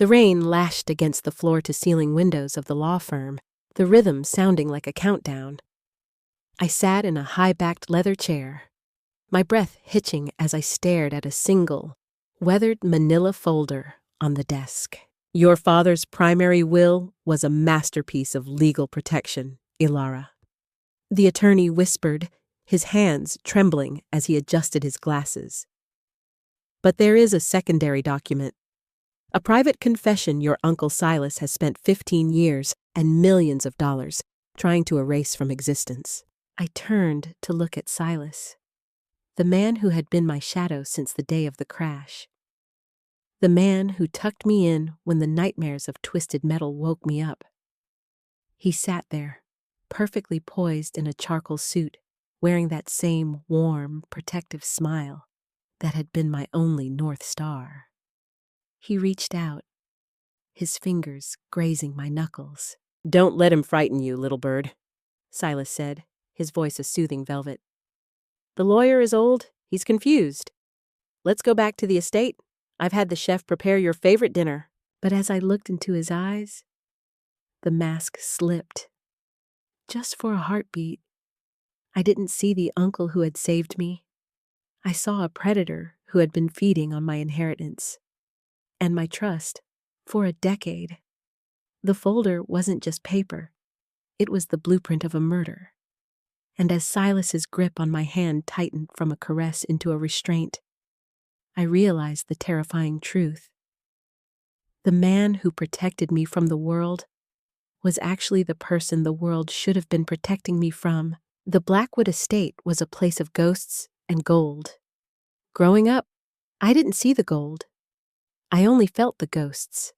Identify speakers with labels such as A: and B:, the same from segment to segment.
A: The rain lashed against the floor-to-ceiling windows of the law firm, the rhythm sounding like a countdown. I sat in a high-backed leather chair, my breath hitching as I stared at a single, weathered manila folder on the desk. "Your father's primary will was a masterpiece of legal protection, Elara," the attorney whispered, his hands trembling as he adjusted his glasses. "But there is a secondary document. A private confession your Uncle Silas has spent 15 years and millions of dollars trying to erase from existence." I turned to look at Silas, the man who had been my shadow since the day of the crash. The man who tucked me in when the nightmares of twisted metal woke me up. He sat there, perfectly poised in a charcoal suit, wearing that same warm, protective smile that had been my only North Star. He reached out, his fingers grazing my knuckles. "Don't let him frighten you, little bird," Silas said, his voice a soothing velvet. "The lawyer is old, he's confused. Let's go back to the estate. I've had the chef prepare your favorite dinner." But as I looked into his eyes, the mask slipped. Just for a heartbeat. I didn't see the uncle who had saved me. I saw a predator who had been feeding on my inheritance and my trust for a decade. The folder wasn't just paper. It was the blueprint of a murder. And as Silas's grip on my hand tightened from a caress into a restraint, I realized the terrifying truth. The man who protected me from the world was actually the person the world should have been protecting me from. The Blackwood estate was a place of ghosts and gold. Growing up, I didn't see the gold. I only felt the ghosts.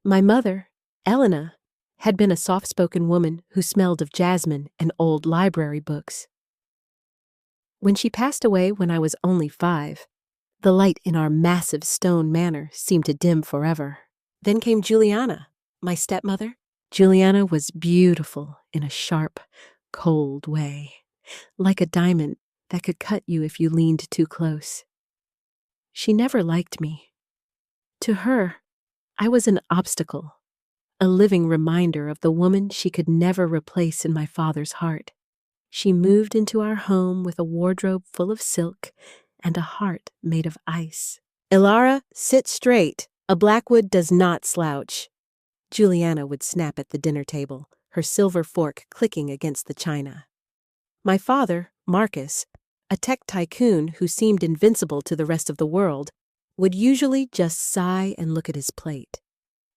A: My mother, Elena, had been a soft-spoken woman who smelled of jasmine and old library books. When she passed away when I was only 5, the light in our massive stone manor seemed to dim forever. Then came Juliana, my stepmother. Juliana was beautiful in a sharp, cold way, like a diamond that could cut you if you leaned too close. She never liked me. To her, I was an obstacle, a living reminder of the woman she could never replace in my father's heart. She moved into our home with a wardrobe full of silk and a heart made of ice. "Elara, sit straight. A Blackwood does not slouch," Juliana would snap at the dinner table, her silver fork clicking against the china. My father, Marcus, a tech tycoon who seemed invincible to the rest of the world, would usually just sigh and look at his plate.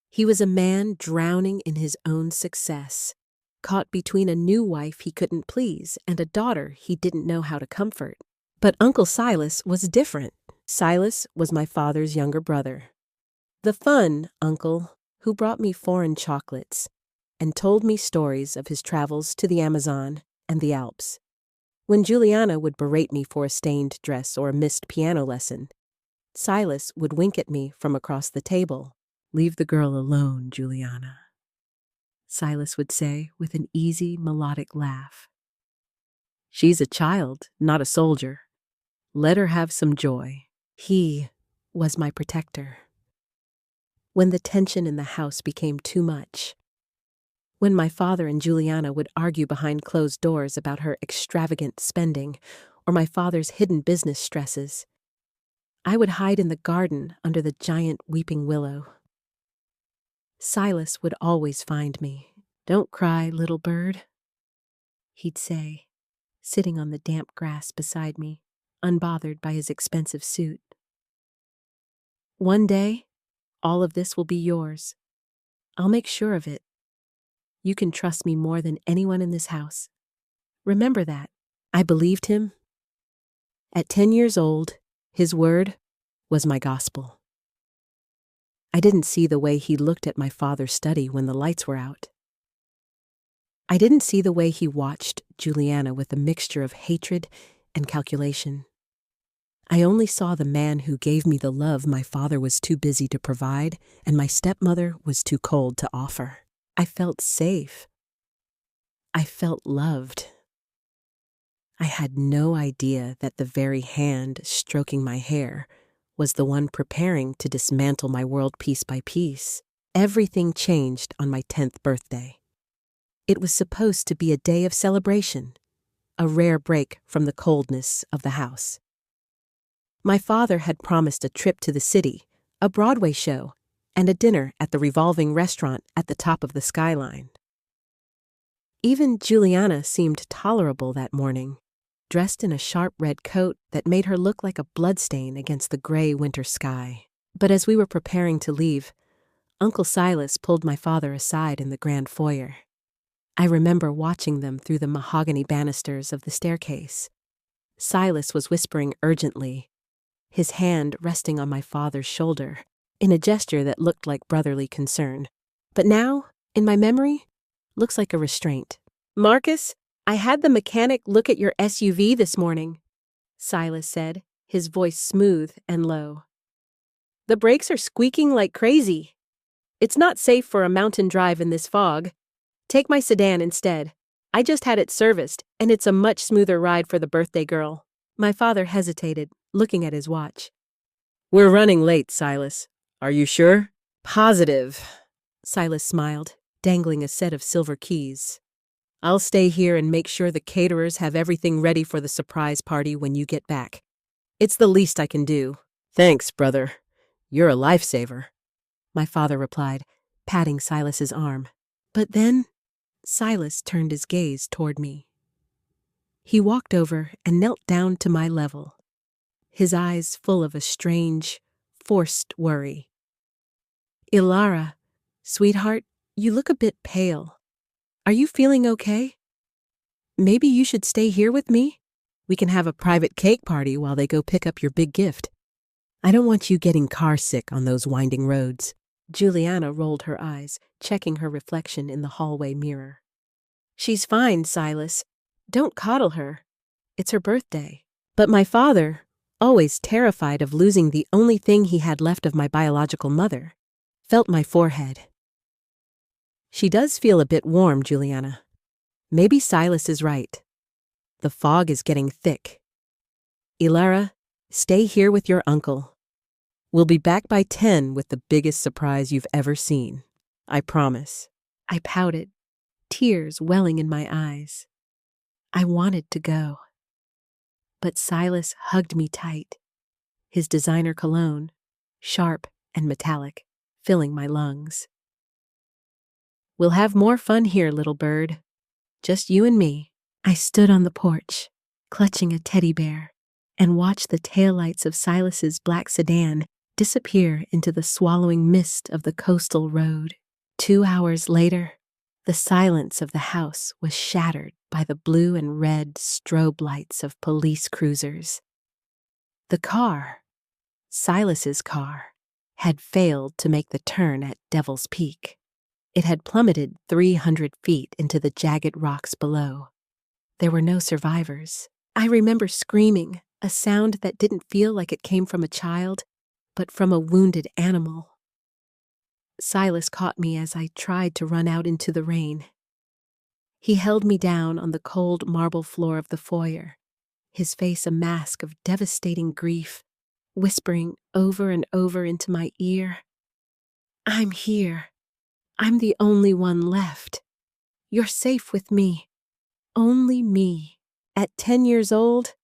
A: He was a man drowning in his own success, caught between a new wife he couldn't please and a daughter he didn't know how to comfort. But Uncle Silas was different. Silas was my father's younger brother. The fun uncle who brought me foreign chocolates and told me stories of his travels to the Amazon and the Alps. When Juliana would berate me for a stained dress or a missed piano lesson, Silas would wink at me from across the table. "Leave the girl alone, Juliana," Silas would say with an easy, melodic laugh. "She's a child, not a soldier. Let her have some joy." He was my protector. When the tension in the house became too much, when my father and Juliana would argue behind closed doors about her extravagant spending or my father's hidden business stresses, I would hide in the garden under the giant weeping willow. Silas would always find me. "Don't cry, little bird," he'd say, sitting on the damp grass beside me, unbothered by his expensive suit. "One day, all of this will be yours. I'll make sure of it. You can trust me more than anyone in this house. Remember that." I believed him. At 10 years old, his word was my gospel. I didn't see the way he looked at my father's study when the lights were out. I didn't see the way he watched Juliana with a mixture of hatred and calculation. I only saw the man who gave me the love my father was too busy to provide and my stepmother was too cold to offer. I felt safe. I felt loved. I had no idea that the very hand stroking my hair was the one preparing to dismantle my world piece by piece. Everything changed on my 10th birthday. It was supposed to be a day of celebration, a rare break from the coldness of the house. My father had promised a trip to the city, a Broadway show, and a dinner at the revolving restaurant at the top of the skyline. Even Juliana seemed tolerable that morning, dressed in a sharp red coat that made her look like a bloodstain against the gray winter sky. But as we were preparing to leave, Uncle Silas pulled my father aside in the grand foyer. I remember watching them through the mahogany banisters of the staircase. Silas was whispering urgently, his hand resting on my father's shoulder, in a gesture that looked like brotherly concern. But now, in my memory, looks like a restraint. "Marcus, I had the mechanic look at your SUV this morning," Silas said, his voice smooth and low. "The brakes are squeaking like crazy. It's not safe for a mountain drive in this fog. Take my sedan instead. I just had it serviced, and it's a much smoother ride for the birthday girl." My father hesitated, looking at his watch. "We're running late, Silas. Are you sure?" "Positive," Silas smiled, dangling a set of silver keys. "I'll stay here and make sure the caterers have everything ready for the surprise party when you get back. It's the least I can do." "Thanks, brother. You're a lifesaver," my father replied, patting Silas's arm. But then Silas turned his gaze toward me. He walked over and knelt down to my level, his eyes full of a strange, forced worry. "Elara, sweetheart, you look a bit pale. Are you feeling okay? Maybe you should stay here with me? We can have a private cake party while they go pick up your big gift. I don't want you getting car sick on those winding roads." Juliana rolled her eyes, checking her reflection in the hallway mirror. "She's fine, Silas. Don't coddle her. It's her birthday." But my father, always terrified of losing the only thing he had left of my biological mother, felt my forehead. "She does feel a bit warm, Juliana. Maybe Silas is right. The fog is getting thick. Elara, stay here with your uncle. We'll be back by 10 with the biggest surprise you've ever seen. I promise." I pouted, tears welling in my eyes. I wanted to go. But Silas hugged me tight, his designer cologne, sharp and metallic, filling my lungs. "We'll have more fun here, little bird. Just you and me." I stood on the porch, clutching a teddy bear, and watched the taillights of Silas's black sedan disappear into the swallowing mist of the coastal road. 2 hours later, the silence of the house was shattered by the blue and red strobe lights of police cruisers. The car, Silas's car, had failed to make the turn at Devil's Peak. It had plummeted 300 feet into the jagged rocks below. There were no survivors. I remember screaming, a sound that didn't feel like it came from a child, but from a wounded animal. Silas caught me as I tried to run out into the rain. He held me down on the cold marble floor of the foyer, his face a mask of devastating grief, whispering over and over into my ear, "I'm here. I'm the only one left. You're safe with me. Only me." At 10 years old,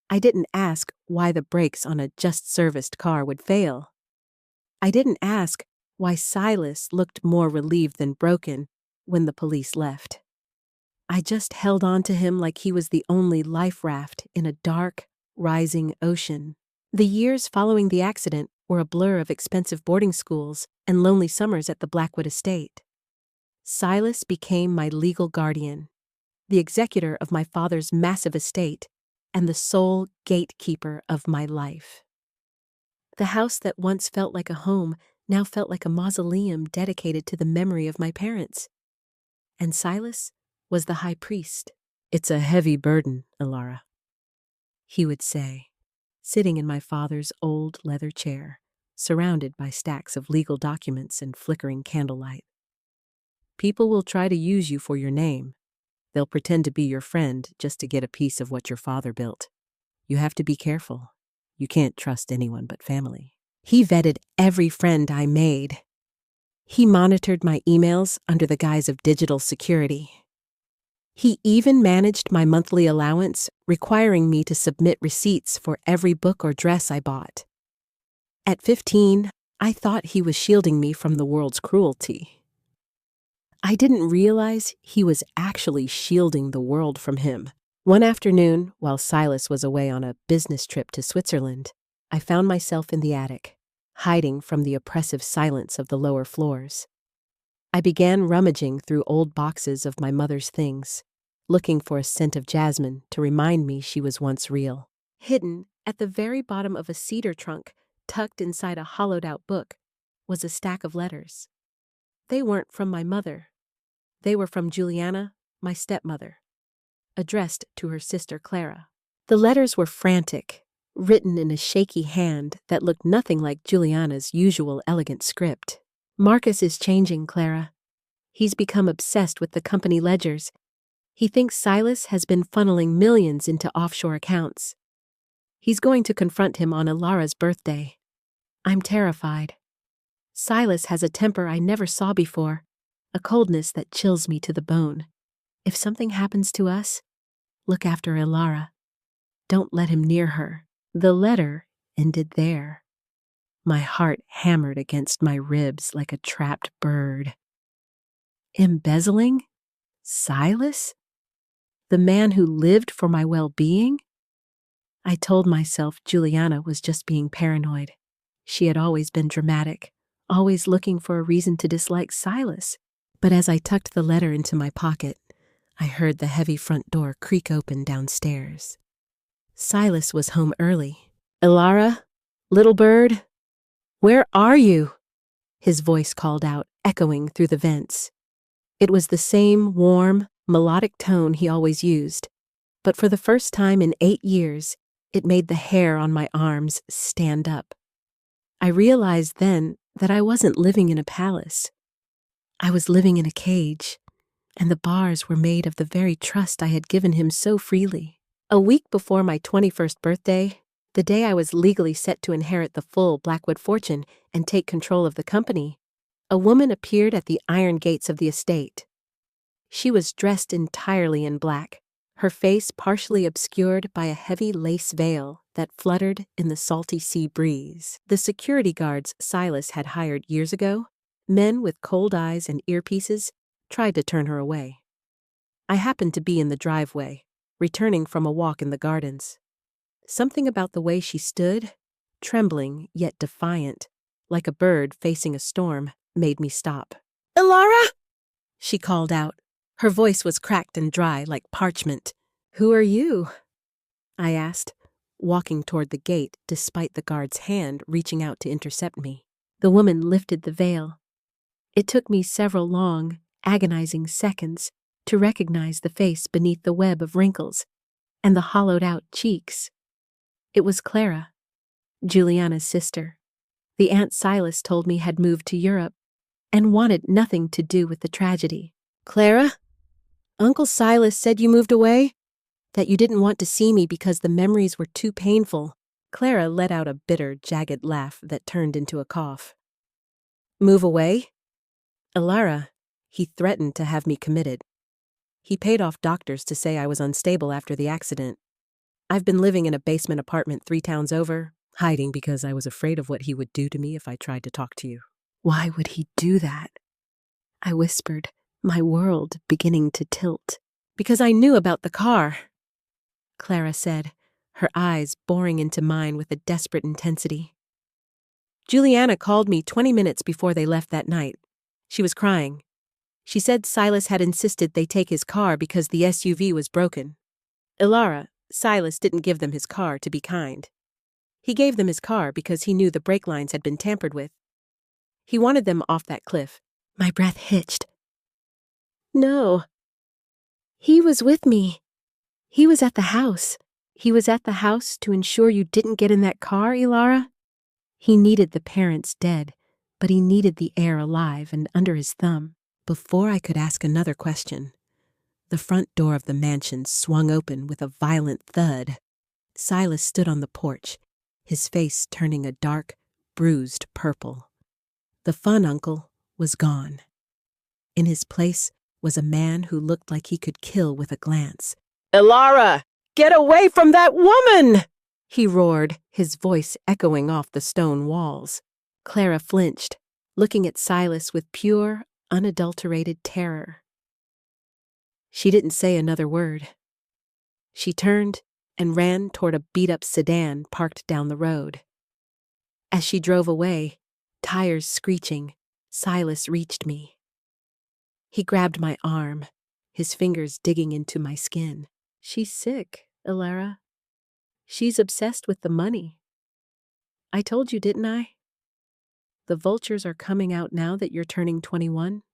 A: I didn't ask why the brakes on a just-serviced car would fail. I didn't ask why Silas looked more relieved than broken when the police left. I just held on to him like he was the only life raft in a dark, rising ocean. The years following the accident were a blur of expensive boarding schools and lonely summers at the Blackwood estate. Silas became my legal guardian, the executor of my father's massive estate, and the sole gatekeeper of my life. The house that once felt like a home now felt like a mausoleum dedicated to the memory of my parents. And Silas was the high priest. "It's a heavy burden, Elara," he would say, sitting in my father's old leather chair, surrounded by stacks of legal documents and flickering candlelight. "People will try to use you for your name. They'll pretend to be your friend just to get a piece of what your father built. You have to be careful. You can't trust anyone but family. He vetted every friend I made. He monitored my emails under the guise of digital security. He even managed my monthly allowance, requiring me to submit receipts for every book or dress I bought. At 15, I thought he was shielding me from the world's cruelty. I didn't realize he was actually shielding the world from him. One afternoon, while Silas was away on a business trip to Switzerland, I found myself in the attic, hiding from the oppressive silence of the lower floors. I began rummaging through old boxes of my mother's things, looking for a scent of jasmine to remind me she was once real. Hidden at the very bottom of a cedar trunk, tucked inside a hollowed-out book, was a stack of letters. They weren't from my mother. They were from Juliana, my stepmother, addressed to her sister Clara. The letters were frantic, written in a shaky hand that looked nothing like Juliana's usual elegant script. Marcus is changing, Clara. He's become obsessed with the company ledgers. He thinks Silas has been funneling millions into offshore accounts. He's going to confront him on Elara's birthday. I'm terrified. Silas has a temper I never saw before, a coldness that chills me to the bone. If something happens to us, look after Elara. Don't let him near her. The letter ended there. My heart hammered against my ribs like a trapped bird. Embezzling? Silas? The man who lived for my well-being? I told myself Juliana was just being paranoid. She had always been dramatic, always looking for a reason to dislike Silas. But as I tucked the letter into my pocket, I heard the heavy front door creak open downstairs. Silas was home early. Elara, little bird, where are you? His voice called out, echoing through the vents. It was the same warm, melodic tone he always used, but for the first time in 8 years, it made the hair on my arms stand up. I realized then that I wasn't living in a palace. I was living in a cage, and the bars were made of the very trust I had given him so freely. A week before my 21st birthday, the day I was legally set to inherit the full Blackwood fortune and take control of the company, a woman appeared at the iron gates of the estate. She was dressed entirely in black, her face partially obscured by a heavy lace veil that fluttered in the salty sea breeze. The security guards Silas had hired years ago, men with cold eyes and earpieces, tried to turn her away. I happened to be in the driveway, returning from a walk in the gardens. Something about the way she stood, trembling yet defiant, like a bird facing a storm, made me stop. "Elara!" she called out. Her voice was cracked and dry like parchment. "Who are you?" I asked, walking toward the gate despite the guard's hand reaching out to intercept me. The woman lifted the veil. It took me several long, agonizing seconds to recognize the face beneath the web of wrinkles and the hollowed-out cheeks. It was Clara, Juliana's sister. The Aunt Silas told me had moved to Europe and wanted nothing to do with the tragedy. "Clara, Uncle Silas said you moved away? That you didn't want to see me because the memories were too painful." Clara let out a bitter, jagged laugh that turned into a cough. "Move away? Elara, he threatened to have me committed. He paid off doctors to say I was unstable after the accident. I've been living in a basement apartment 3 towns over, hiding because I was afraid of what he would do to me if I tried to talk to you." "Why would he do that?" I whispered, my world beginning to tilt. "Because I knew about the car," Clara said, her eyes boring into mine with a desperate intensity. "Juliana called me 20 minutes before they left that night. She was crying. She said Silas had insisted they take his car because the SUV was broken. Elara, Silas didn't give them his car to be kind. He gave them his car because he knew the brake lines had been tampered with. He wanted them off that cliff." My breath hitched. "No. He was with me. He was at the house. He was at the house to ensure you didn't get in that car, Elara. He needed the parents dead, but he needed the heir alive and under his thumb." Before I could ask another question, the front door of the mansion swung open with a violent thud. Silas stood on the porch, his face turning a dark, bruised purple. The fun uncle was gone. In his place was a man who looked like he could kill with a glance. "Elara, get away from that woman!" he roared, his voice echoing off the stone walls. Clara flinched, looking at Silas with pure, unadulterated terror. She didn't say another word. She turned and ran toward a beat-up sedan parked down the road. As she drove away, tires screeching, Silas reached me. He grabbed my arm, his fingers digging into my skin. "She's sick, Elara. She's obsessed with the money. I told you, didn't I? The vultures are coming out now that you're turning 21.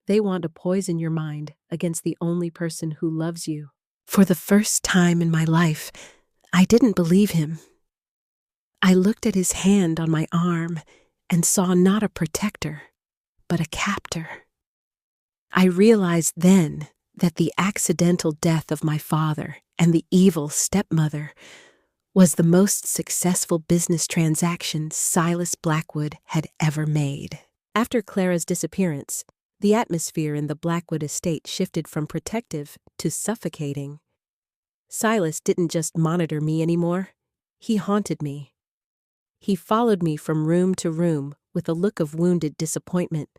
A: They want to poison your mind against the only person who loves you." For the first time in my life, I didn't believe him. I looked at his hand on my arm and saw not a protector, but a captor. I realized then that the accidental death of my father and the evil stepmother was the most successful business transaction Silas Blackwood had ever made. After Clara's disappearance, the atmosphere in the Blackwood estate shifted from protective to suffocating. Silas didn't just monitor me anymore. He haunted me. He followed me from room to room with a look of wounded disappointment,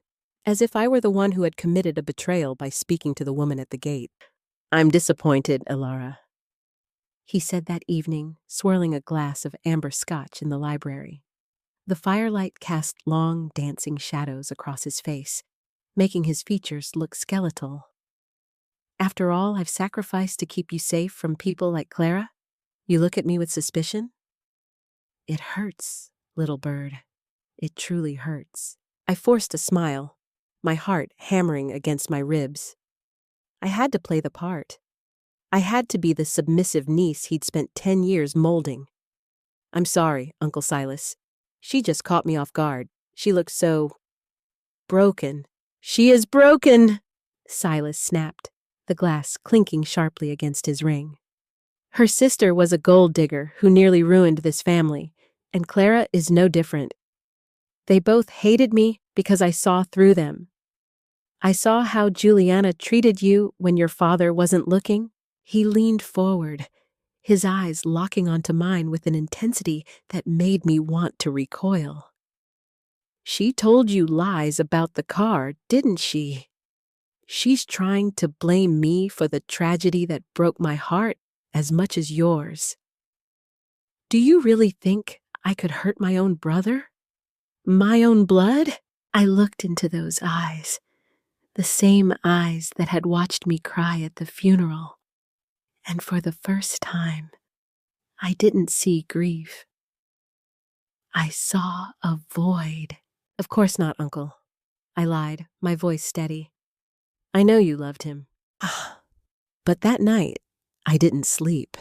A: as if I were the one who had committed a betrayal by speaking to the woman at the gate. "I'm disappointed, Elara," he said that evening, swirling a glass of amber scotch in the library. The firelight cast long, dancing shadows across his face, making his features look skeletal. "After all I've sacrificed to keep you safe from people like Clara, you look at me with suspicion? It hurts, little bird. It truly hurts." I forced a smile, my heart hammering against my ribs. I had to play the part. I had to be the submissive niece he'd spent 10 years molding. "I'm sorry, Uncle Silas. She just caught me off guard. She looks so broken." "She is broken," Silas snapped, the glass clinking sharply against his ring. "Her sister was a gold digger who nearly ruined this family, and Clara is no different. They both hated me because I saw through them. I saw how Juliana treated you when your father wasn't looking." He leaned forward, his eyes locking onto mine with an intensity that made me want to recoil. "She told you lies about the car, didn't she? She's trying to blame me for the tragedy that broke my heart as much as yours. Do you really think I could hurt my own brother? My own blood?" I looked into those eyes, the same eyes that had watched me cry at the funeral. And for the first time, I didn't see grief. I saw a void. "Of course not, Uncle," I lied, my voice steady. "I know you loved him." But that night, I didn't sleep.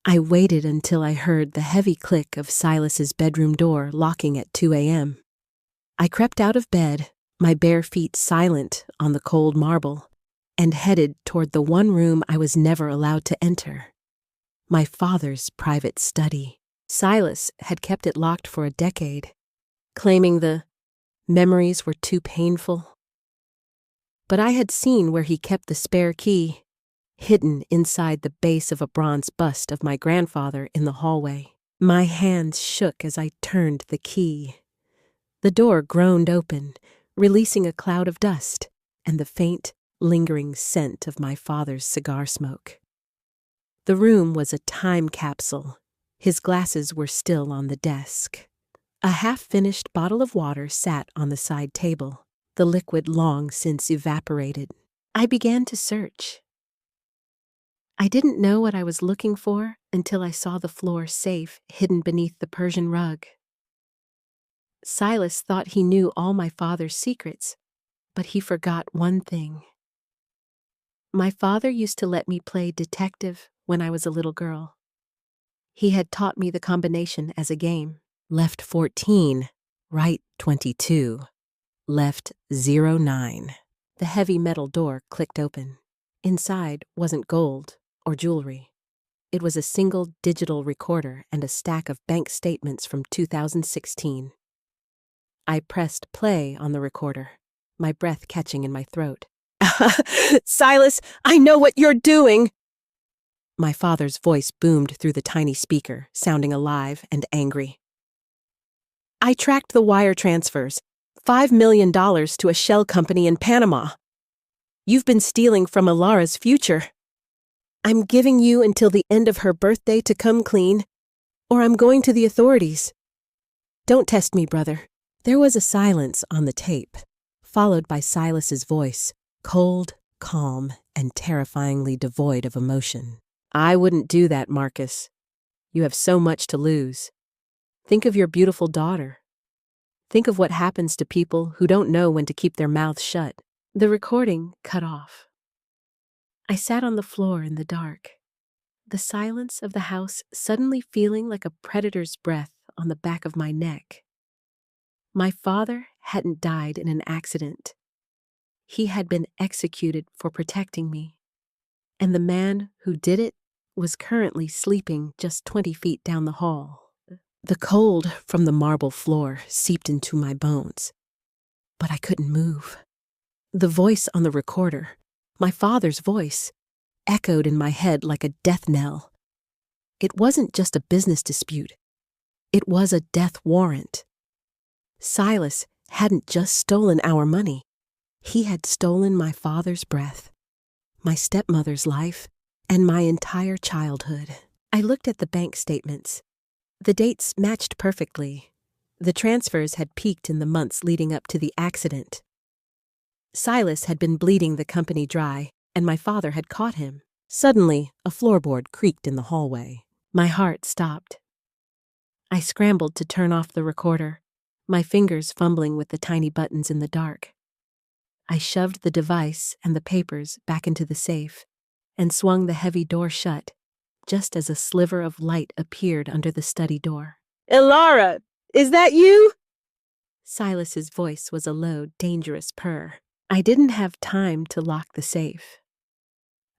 A: I waited until I heard the heavy click of Silas's bedroom door locking at 2 a.m. I crept out of bed, my bare feet silent on the cold marble, and headed toward the one room I was never allowed to enter, my father's private study. Silas had kept it locked for a decade, claiming the memories were too painful. But I had seen where he kept the spare key, hidden inside the base of a bronze bust of my grandfather in the hallway. My hands shook as I turned the key. The door groaned open, releasing a cloud of dust and the faint, lingering scent of my father's cigar smoke. The room was a time capsule. His glasses were still on the desk. A half-finished bottle of water sat on the side table, the liquid long since evaporated. I began to search. I didn't know what I was looking for until I saw the floor safe hidden beneath the Persian rug. Silas thought he knew all my father's secrets, but he forgot one thing. My father used to let me play detective when I was a little girl. He had taught me the combination as a game. Left 14, right 22, left 09. The heavy metal door clicked open. Inside wasn't gold or jewelry. It was a single digital recorder and a stack of bank statements from 2016. I pressed play on the recorder, my breath catching in my throat.
B: Silas, I know what you're doing!
A: My father's voice boomed through the tiny speaker, sounding alive and angry.
B: I tracked the wire transfers, $5 million to a shell company in Panama. You've been stealing from Elara's future. I'm giving you until the end of her birthday to come clean, or I'm going to the authorities. Don't test me, brother.
A: There was a silence on the tape, followed by Silas's voice, cold, calm, and terrifyingly devoid of emotion. I wouldn't do that, Marcus. You have so much to lose. Think of your beautiful daughter. Think of what happens to people who don't know when to keep their mouths shut. The recording cut off. I sat on the floor in the dark, the silence of the house suddenly feeling like a predator's breath on the back of my neck. My father hadn't died in an accident. He had been executed for protecting me, and the man who did it was currently sleeping just 20 feet down the hall. The cold from the marble floor seeped into my bones, but I couldn't move. The voice on the recorder, my father's voice, echoed in my head like a death knell. It wasn't just a business dispute. It was a death warrant. Silas hadn't just stolen our money. He had stolen my father's breath, my stepmother's life, and my entire childhood. I looked at the bank statements. The dates matched perfectly. The transfers had peaked in the months leading up to the accident. Silas had been bleeding the company dry, and my father had caught him. Suddenly, a floorboard creaked in the hallway. My heart stopped. I scrambled to turn off the recorder, my fingers fumbling with the tiny buttons in the dark. I shoved the device and the papers back into the safe and swung the heavy door shut, just as a sliver of light appeared under the study door.
B: Elara, is that you?
A: Silas's voice was a low, dangerous purr. I didn't have time to lock the safe.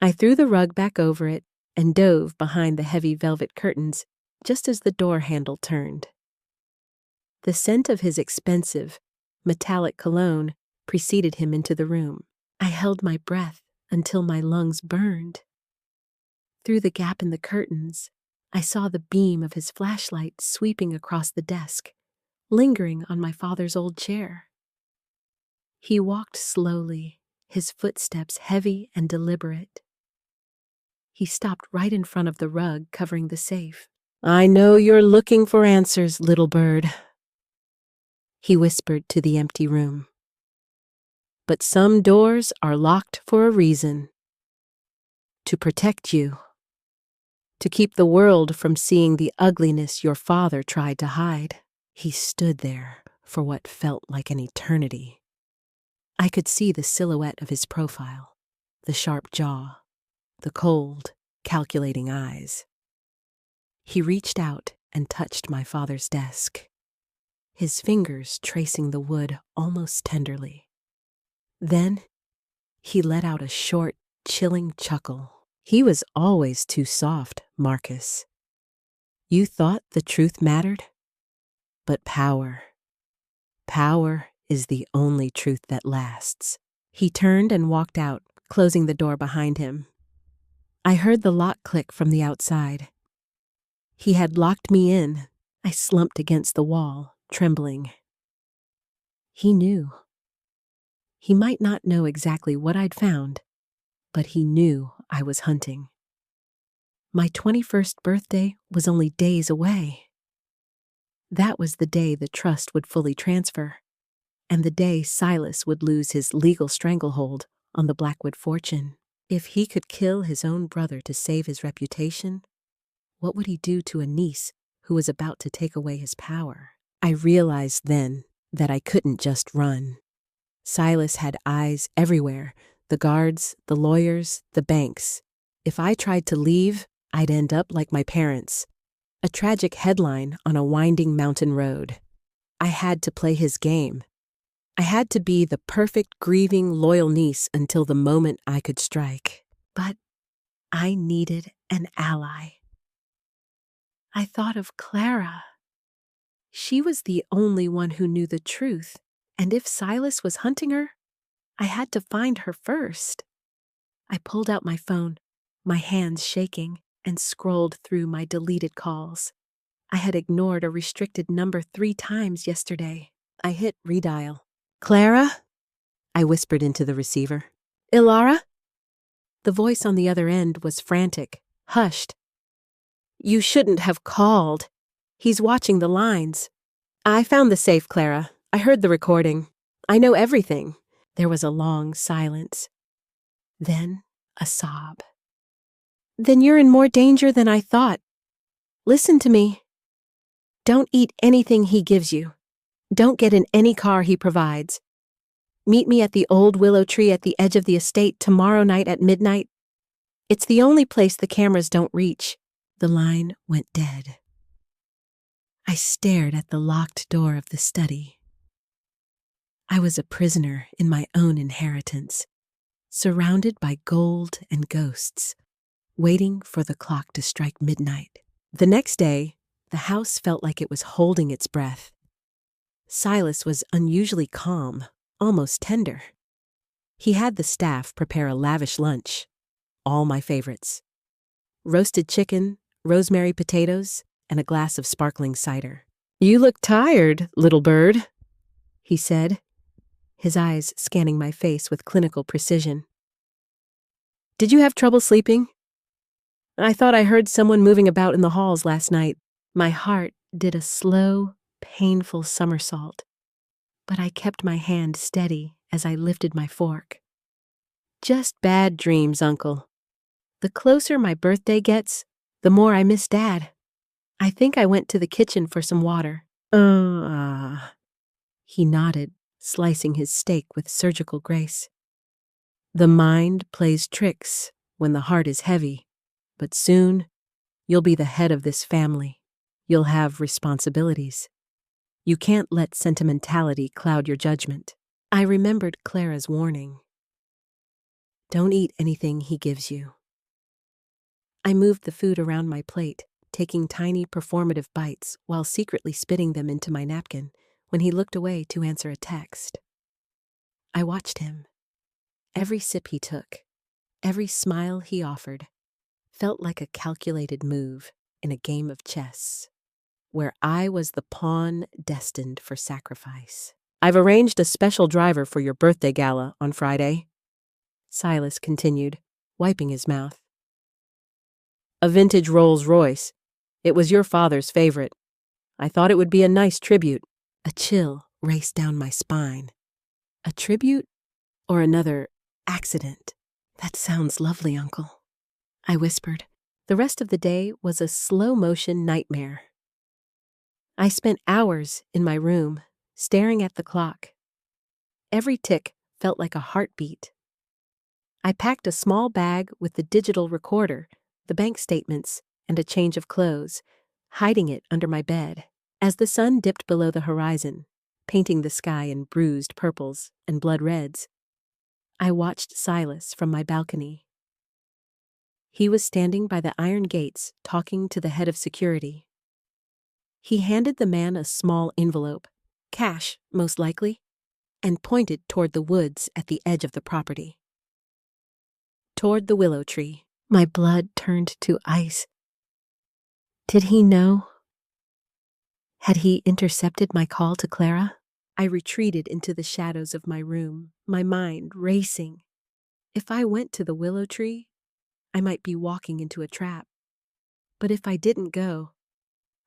A: I threw the rug back over it and dove behind the heavy velvet curtains just as the door handle turned. The scent of his expensive, metallic cologne preceded him into the room. I held my breath until my lungs burned. Through the gap in the curtains, I saw the beam of his flashlight sweeping across the desk, lingering on my father's old chair. He walked slowly, his footsteps heavy and deliberate. He stopped right in front of the rug covering the safe.
B: I know you're looking for answers, little bird,
A: he whispered to the empty room.
B: But some doors are locked for a reason. To protect you. To keep the world from seeing the ugliness your father tried to hide.
A: He stood there for what felt like an eternity. I could see the silhouette of his profile, the sharp jaw, the cold, calculating eyes. He reached out and touched my father's desk, his fingers tracing the wood almost tenderly. Then he let out a short, chilling chuckle. He was always too soft, Marcus. You thought the truth mattered? But power is the only truth that lasts. He turned and walked out, closing the door behind him. I heard the lock click from the outside. He had locked me in. I slumped against the wall, trembling. He knew. He might not know exactly what I'd found, but he knew I was hunting. My 21st birthday was only days away. That was the day the trust would fully transfer, and the day Silas would lose his legal stranglehold on the Blackwood fortune. If he could kill his own brother to save his reputation, what would he do to a niece who was about to take away his power? I realized then that I couldn't just run. Silas had eyes everywhere, the guards, the lawyers, the banks. If I tried to leave, I'd end up like my parents, a tragic headline on a winding mountain road. I had to play his game. I had to be the perfect, grieving, loyal niece until the moment I could strike. But I needed an ally. I thought of Clara. She was the only one who knew the truth, and if Silas was hunting her, I had to find her first. I pulled out my phone, my hands shaking, and scrolled through my deleted calls. I had ignored a restricted number 3 times yesterday. I hit redial. "Clara?" I whispered into the receiver. "Elara?" The voice on the other end was frantic, hushed. "You shouldn't have called. He's watching the lines." "I found the safe, Clara. I heard the recording. I know everything." There was a long silence. Then a sob. "Then you're in more danger than I thought. Listen to me. Don't eat anything he gives you. Don't get in any car he provides. Meet me at the old willow tree at the edge of the estate tomorrow night at midnight. It's the only place the cameras don't reach." The line went dead. I stared at the locked door of the study. I was a prisoner in my own inheritance, surrounded by gold and ghosts, waiting for the clock to strike midnight. The next day, the house felt like it was holding its breath. Silas was unusually calm, almost tender. He had the staff prepare a lavish lunch, all my favorites: roasted chicken, rosemary potatoes, and a glass of sparkling cider. "You look tired, little bird," he said, his eyes scanning my face with clinical precision. "Did you have trouble sleeping? I thought I heard someone moving about in the halls last night." My heart did a slow, painful somersault, but I kept my hand steady as I lifted my fork. "Just bad dreams, Uncle. The closer my birthday gets, the more I miss Dad. I think I went to the kitchen for some water." He nodded, slicing his steak with surgical grace. "The mind plays tricks when the heart is heavy, but soon you'll be the head of this family. You'll have responsibilities. You can't let sentimentality cloud your judgment." I remembered Clara's warning. Don't eat anything he gives you. I moved the food around my plate, taking tiny performative bites while secretly spitting them into my napkin when he looked away to answer a text. I watched him. Every sip he took, every smile he offered, felt like a calculated move in a game of chess, where I was the pawn destined for sacrifice. "I've arranged a special driver for your birthday gala on Friday," Silas continued, wiping his mouth. "A vintage Rolls Royce. It was your father's favorite. I thought it would be a nice tribute." A chill raced down my spine. A tribute or another accident? "That sounds lovely, Uncle," I whispered. The rest of the day was a slow-motion nightmare. I spent hours in my room, staring at the clock. Every tick felt like a heartbeat. I packed a small bag with the digital recorder, the bank statements, and a change of clothes, hiding it under my bed. As the sun dipped below the horizon, painting the sky in bruised purples and blood reds, I watched Silas from my balcony. He was standing by the iron gates talking to the head of security. He handed the man a small envelope, cash most likely, and pointed toward the woods at the edge of the property. Toward the willow tree. My blood turned to ice. Did he know? Had he intercepted my call to Clara? I retreated into the shadows of my room, my mind racing. If I went to the willow tree, I might be walking into a trap. But if I didn't go,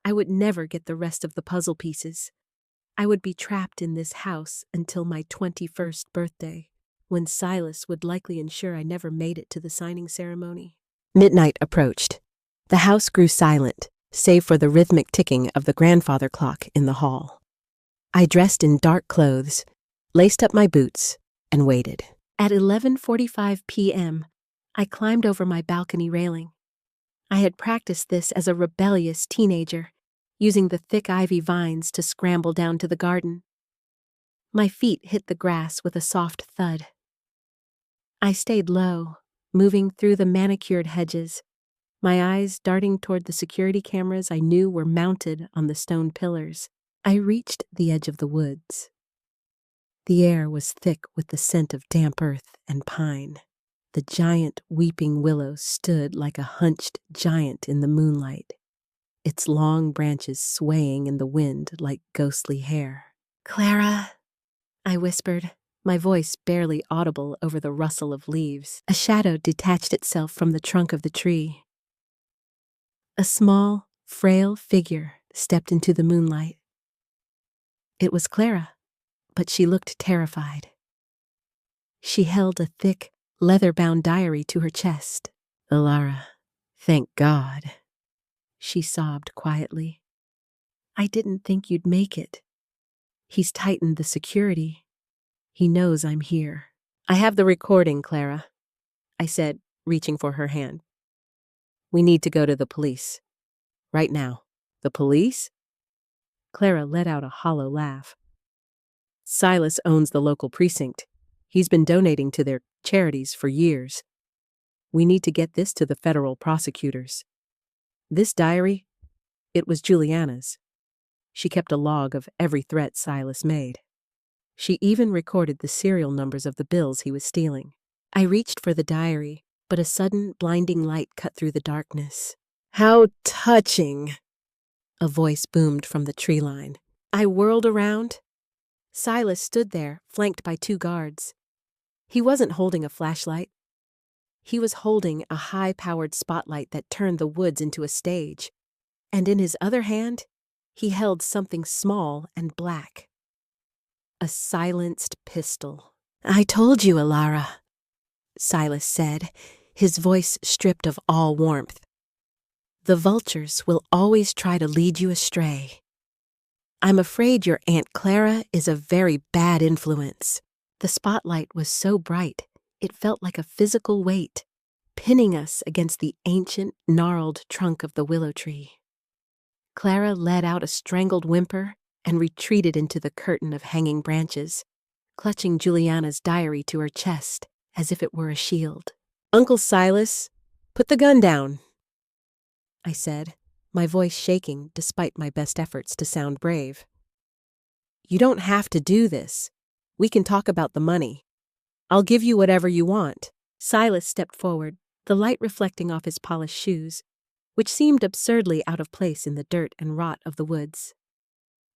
A: I would never get the rest of the puzzle pieces. I would be trapped in this house until my 21st birthday, when Silas would likely ensure I never made it to the signing ceremony. Midnight approached. The house grew silent, save for the rhythmic ticking of the grandfather clock in the hall. I dressed in dark clothes, laced up my boots, and waited. At 11:45 p.m., I climbed over my balcony railing. I had practiced this as a rebellious teenager, using the thick ivy vines to scramble down to the garden. My feet hit the grass with a soft thud. I stayed low, moving through the manicured hedges, my eyes darting toward the security cameras I knew were mounted on the stone pillars. I reached the edge of the woods. The air was thick with the scent of damp earth and pine. The giant weeping willow stood like a hunched giant in the moonlight, its long branches swaying in the wind like ghostly hair. "Clara," I whispered, my voice barely audible over the rustle of leaves. A shadow detached itself from the trunk of the tree. A small, frail figure stepped into the moonlight. It was Clara, but she looked terrified. She held a thick, leather-bound diary to her chest. "Elara, thank God," she sobbed quietly. "I didn't think you'd make it. He's tightened the security. He knows I'm here." "I have the recording, Clara," I said, reaching for her hand. "We need to go to the police. Right now." "The police?" Clara let out a hollow laugh. "Silas owns the local precinct. He's been donating to their charities for years. We need to get this to the federal prosecutors. This diary, it was Juliana's. She kept a log of every threat Silas made. She even recorded the serial numbers of the bills he was stealing." I reached for the diary, but a sudden blinding light cut through the darkness. "How touching!" a voice boomed from the tree line. I whirled around. Silas stood there, flanked by 2 guards. He wasn't holding a flashlight. He was holding a high-powered spotlight that turned the woods into a stage. And in his other hand, he held something small and black. A silenced pistol. "I told you, Elara," Silas said, his voice stripped of all warmth. "The vultures will always try to lead you astray. I'm afraid your Aunt Clara is a very bad influence." The spotlight was so bright, it felt like a physical weight, pinning us against the ancient, gnarled trunk of the willow tree. Clara let out a strangled whimper and retreated into the curtain of hanging branches, clutching Juliana's diary to her chest as if it were a shield. "Uncle Silas, put the gun down," I said, my voice shaking despite my best efforts to sound brave. "You don't have to do this. We can talk about the money. I'll give you whatever you want." Silas stepped forward, the light reflecting off his polished shoes, which seemed absurdly out of place in the dirt and rot of the woods.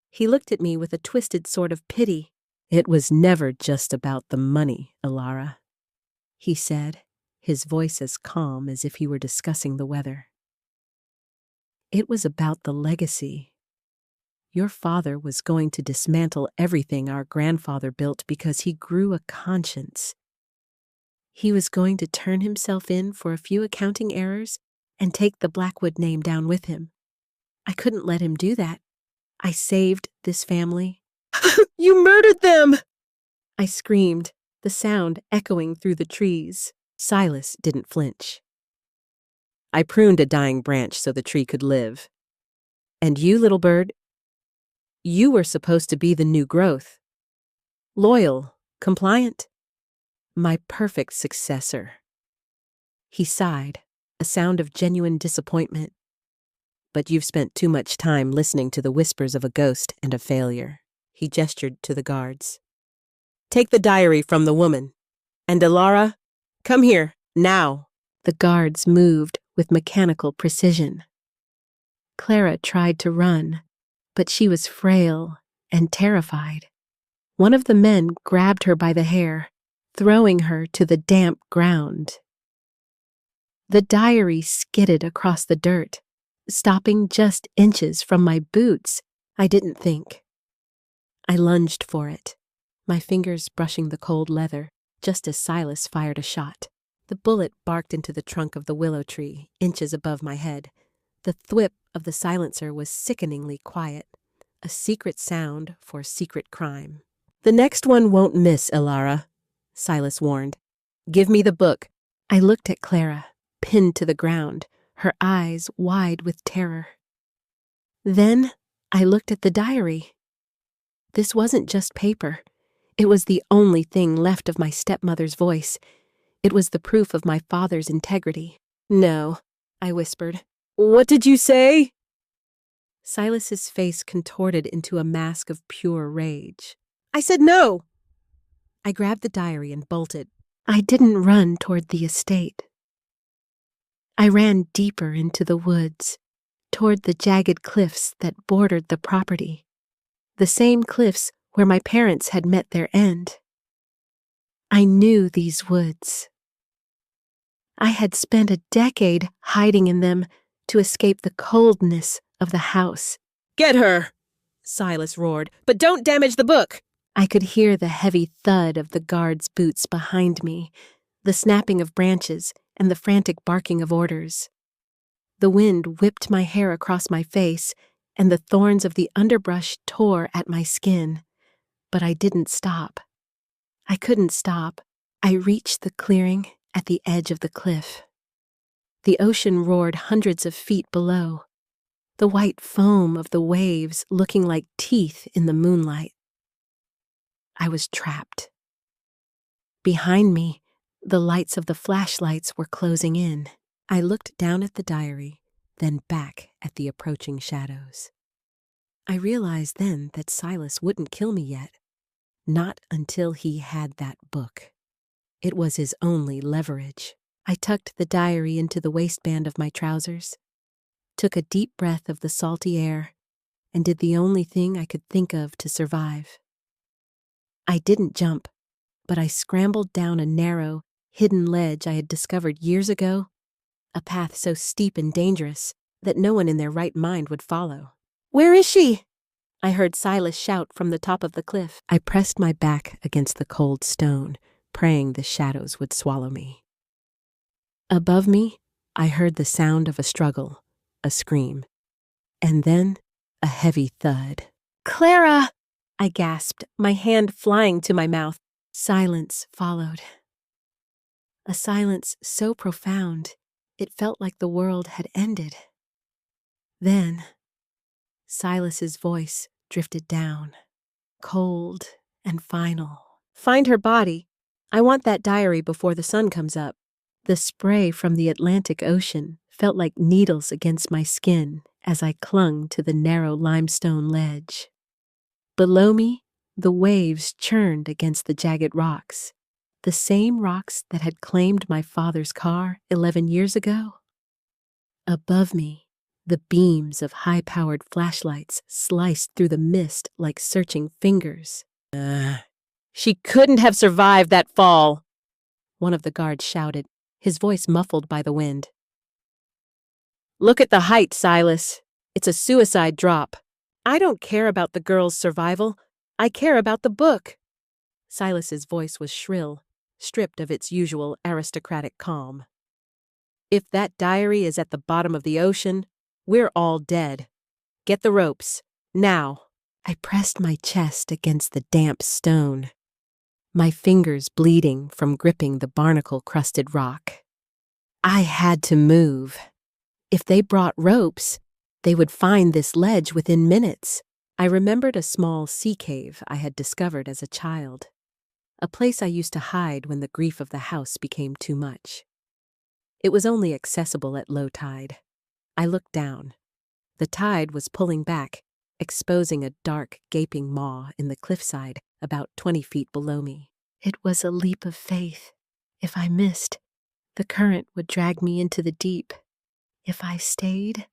A: He looked at me with a twisted sort of pity. "It was never just about the money, Elara," he said, his voice as calm as if he were discussing the weather. "It was about the legacy. Your father was going to dismantle everything our grandfather built because he grew a conscience. He was going to turn himself in for a few accounting errors and take the Blackwood name down with him. I couldn't let him do that. I saved this family." "You murdered them!" I screamed, the sound echoing through the trees. Silas didn't flinch. "I pruned a dying branch so the tree could live. And you, little bird, you were supposed to be the new growth. Loyal, compliant. My perfect successor." He sighed, a sound of genuine disappointment. "But you've spent too much time listening to the whispers of a ghost and a failure." He gestured to the guards. "Take the diary from the woman. And Elara, come here, now." The guards moved with mechanical precision. Clara tried to run, but she was frail and terrified. One of the men grabbed her by the hair, throwing her to the damp ground. The diary skidded across the dirt, stopping just inches from my boots. I didn't think. I lunged for it, my fingers brushing the cold leather, just as Silas fired a shot. The bullet barked into the trunk of the willow tree, inches above my head. The thwip of the silencer was sickeningly quiet, a secret sound for secret crime. "The next one won't miss, Elara," Silas warned. "Give me the book." I looked at Clara, pinned to the ground, her eyes wide with terror. Then I looked at the diary. This wasn't just paper. It was the only thing left of my stepmother's voice. It was the proof of my father's integrity. No, I whispered.
B: What did you say?
A: Silas's face contorted into a mask of pure rage.
B: I said no.
A: I grabbed the diary and bolted. I didn't run toward the estate. I ran deeper into the woods, toward the jagged cliffs that bordered the property, the same cliffs where my parents had met their end. I knew these woods. I had spent a decade hiding in them to escape the coldness of the house.
B: Get her, Silas roared, but don't damage the book.
A: I could hear the heavy thud of the guards' boots behind me, the snapping of branches, and the frantic barking of orders. The wind whipped my hair across my face, and the thorns of the underbrush tore at my skin. But I didn't stop. I couldn't stop. I reached the clearing at the edge of the cliff. The ocean roared hundreds of feet below, the white foam of the waves looking like teeth in the moonlight. I was trapped. Behind me, the lights of the flashlights were closing in. I looked down at the diary, then back at the approaching shadows. I realized then that Silas wouldn't kill me yet, not until he had that book. It was his only leverage. I tucked the diary into the waistband of my trousers, took a deep breath of the salty air, and did the only thing I could think of to survive. I didn't jump, but I scrambled down a narrow, hidden ledge I had discovered years ago, a path so steep and dangerous that no one in their right mind would follow.
B: Where is she?
A: I heard Silas shout from the top of the cliff. I pressed my back against the cold stone, praying the shadows would swallow me. Above me, I heard the sound of a struggle, a scream, and then a heavy thud.
B: Clara!
A: I gasped, my hand flying to my mouth. Silence followed. A silence so profound, it felt like the world had ended. Then, Silas's voice drifted down, cold and final. Find her body. I want that diary before the sun comes up. The spray from the Atlantic Ocean felt like needles against my skin as I clung to the narrow limestone ledge. Below me, the waves churned against the jagged rocks, the same rocks that had claimed my father's car 11 years ago. Above me, the beams of high-powered flashlights sliced through the mist like searching fingers.
B: She couldn't have survived that fall,
A: one of the guards shouted, his voice muffled by the wind.
B: Look at the height, Silas. It's a suicide drop. I don't care about the girl's survival. I care about the book.
A: Silas's voice was shrill, stripped of its usual aristocratic calm.
B: If that diary is at the bottom of the ocean, we're all dead. Get the ropes, now.
A: I pressed my chest against the damp stone, my fingers bleeding from gripping the barnacle-crusted rock. I had to move. If they brought ropes, they would find this ledge within minutes. I remembered a small sea cave I had discovered as a child, a place I used to hide when the grief of the house became too much. It was only accessible at low tide. I looked down. The tide was pulling back, exposing a dark, gaping maw in the cliffside about 20 feet below me. It was a leap of faith. If I missed, the current would drag me into the deep. If I stayed,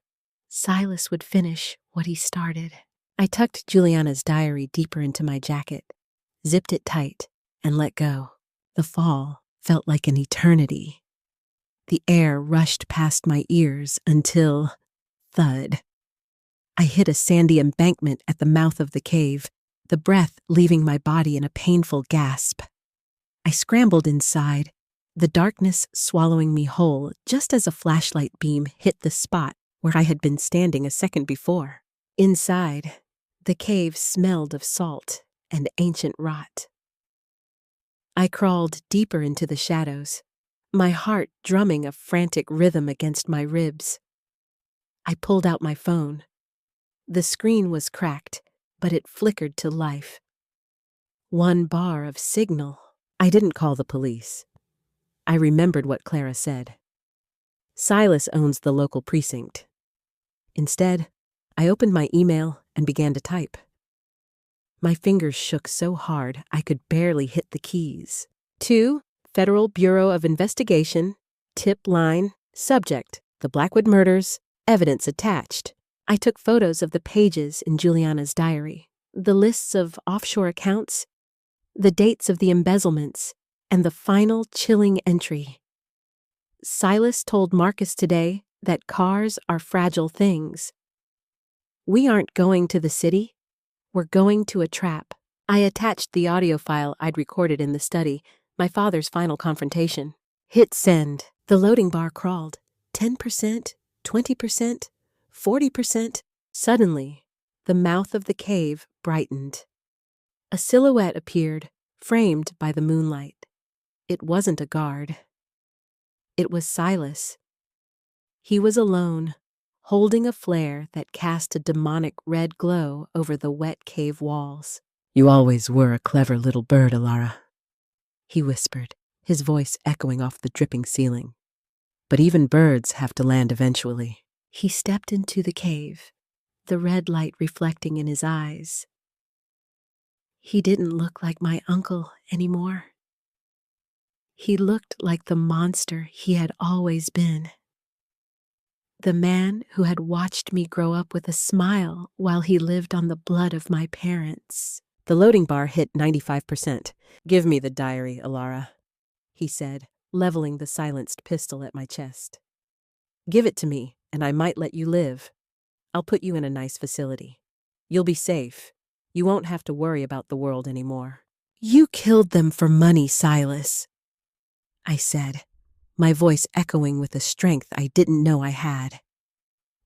A: Silas would finish what he started. I tucked Juliana's diary deeper into my jacket, zipped it tight, and let go. The fall felt like an eternity. The air rushed past my ears until, thud. I hit a sandy embankment at the mouth of the cave, the breath leaving my body in a painful gasp. I scrambled inside, the darkness swallowing me whole just as a flashlight beam hit the spot where I had been standing a second before. Inside, the cave smelled of salt and ancient rot. I crawled deeper into the shadows, my heart drumming a frantic rhythm against my ribs. I pulled out my phone. The screen was cracked, but it flickered to life. One bar of signal. I didn't call the police. I remembered what Clara said.
B: Silas owns the local precinct. Instead, I opened my email and began to type. My fingers shook so hard I could barely hit the keys. To Federal Bureau of Investigation, tip line, subject, the Blackwood murders, evidence attached. I took photos of the pages in Juliana's diary, the lists of offshore accounts, the dates of the embezzlements, and the final chilling entry. Silas told Marcus today that cars are fragile things. We aren't going to the city. We're going to a trap. I attached the audio file I'd recorded in the study, my father's final confrontation. Hit send. The loading bar crawled. 10%, 20%, 40%. Suddenly, the mouth of the cave brightened. A silhouette appeared, framed by the moonlight. It wasn't a guard. It was Silas. He was alone, holding a flare that cast a demonic red glow over the wet cave walls. "You always were a clever little bird, Elara," he whispered, his voice echoing off the dripping ceiling. "But even birds have to land eventually." He stepped into the cave, the red light reflecting in his eyes. He didn't look like my uncle anymore. He looked like the monster he had always been. The man who had watched me grow up with a smile while he lived on the blood of my parents. The loading bar hit 95%. "Give me the diary, Elara," he said, leveling the silenced pistol at my chest. "Give it to me, and I might let you live. I'll put you in a nice facility. You'll be safe. You won't have to worry about the world anymore." "You killed them for money, Silas," I said, my voice echoing with a strength I didn't know I had.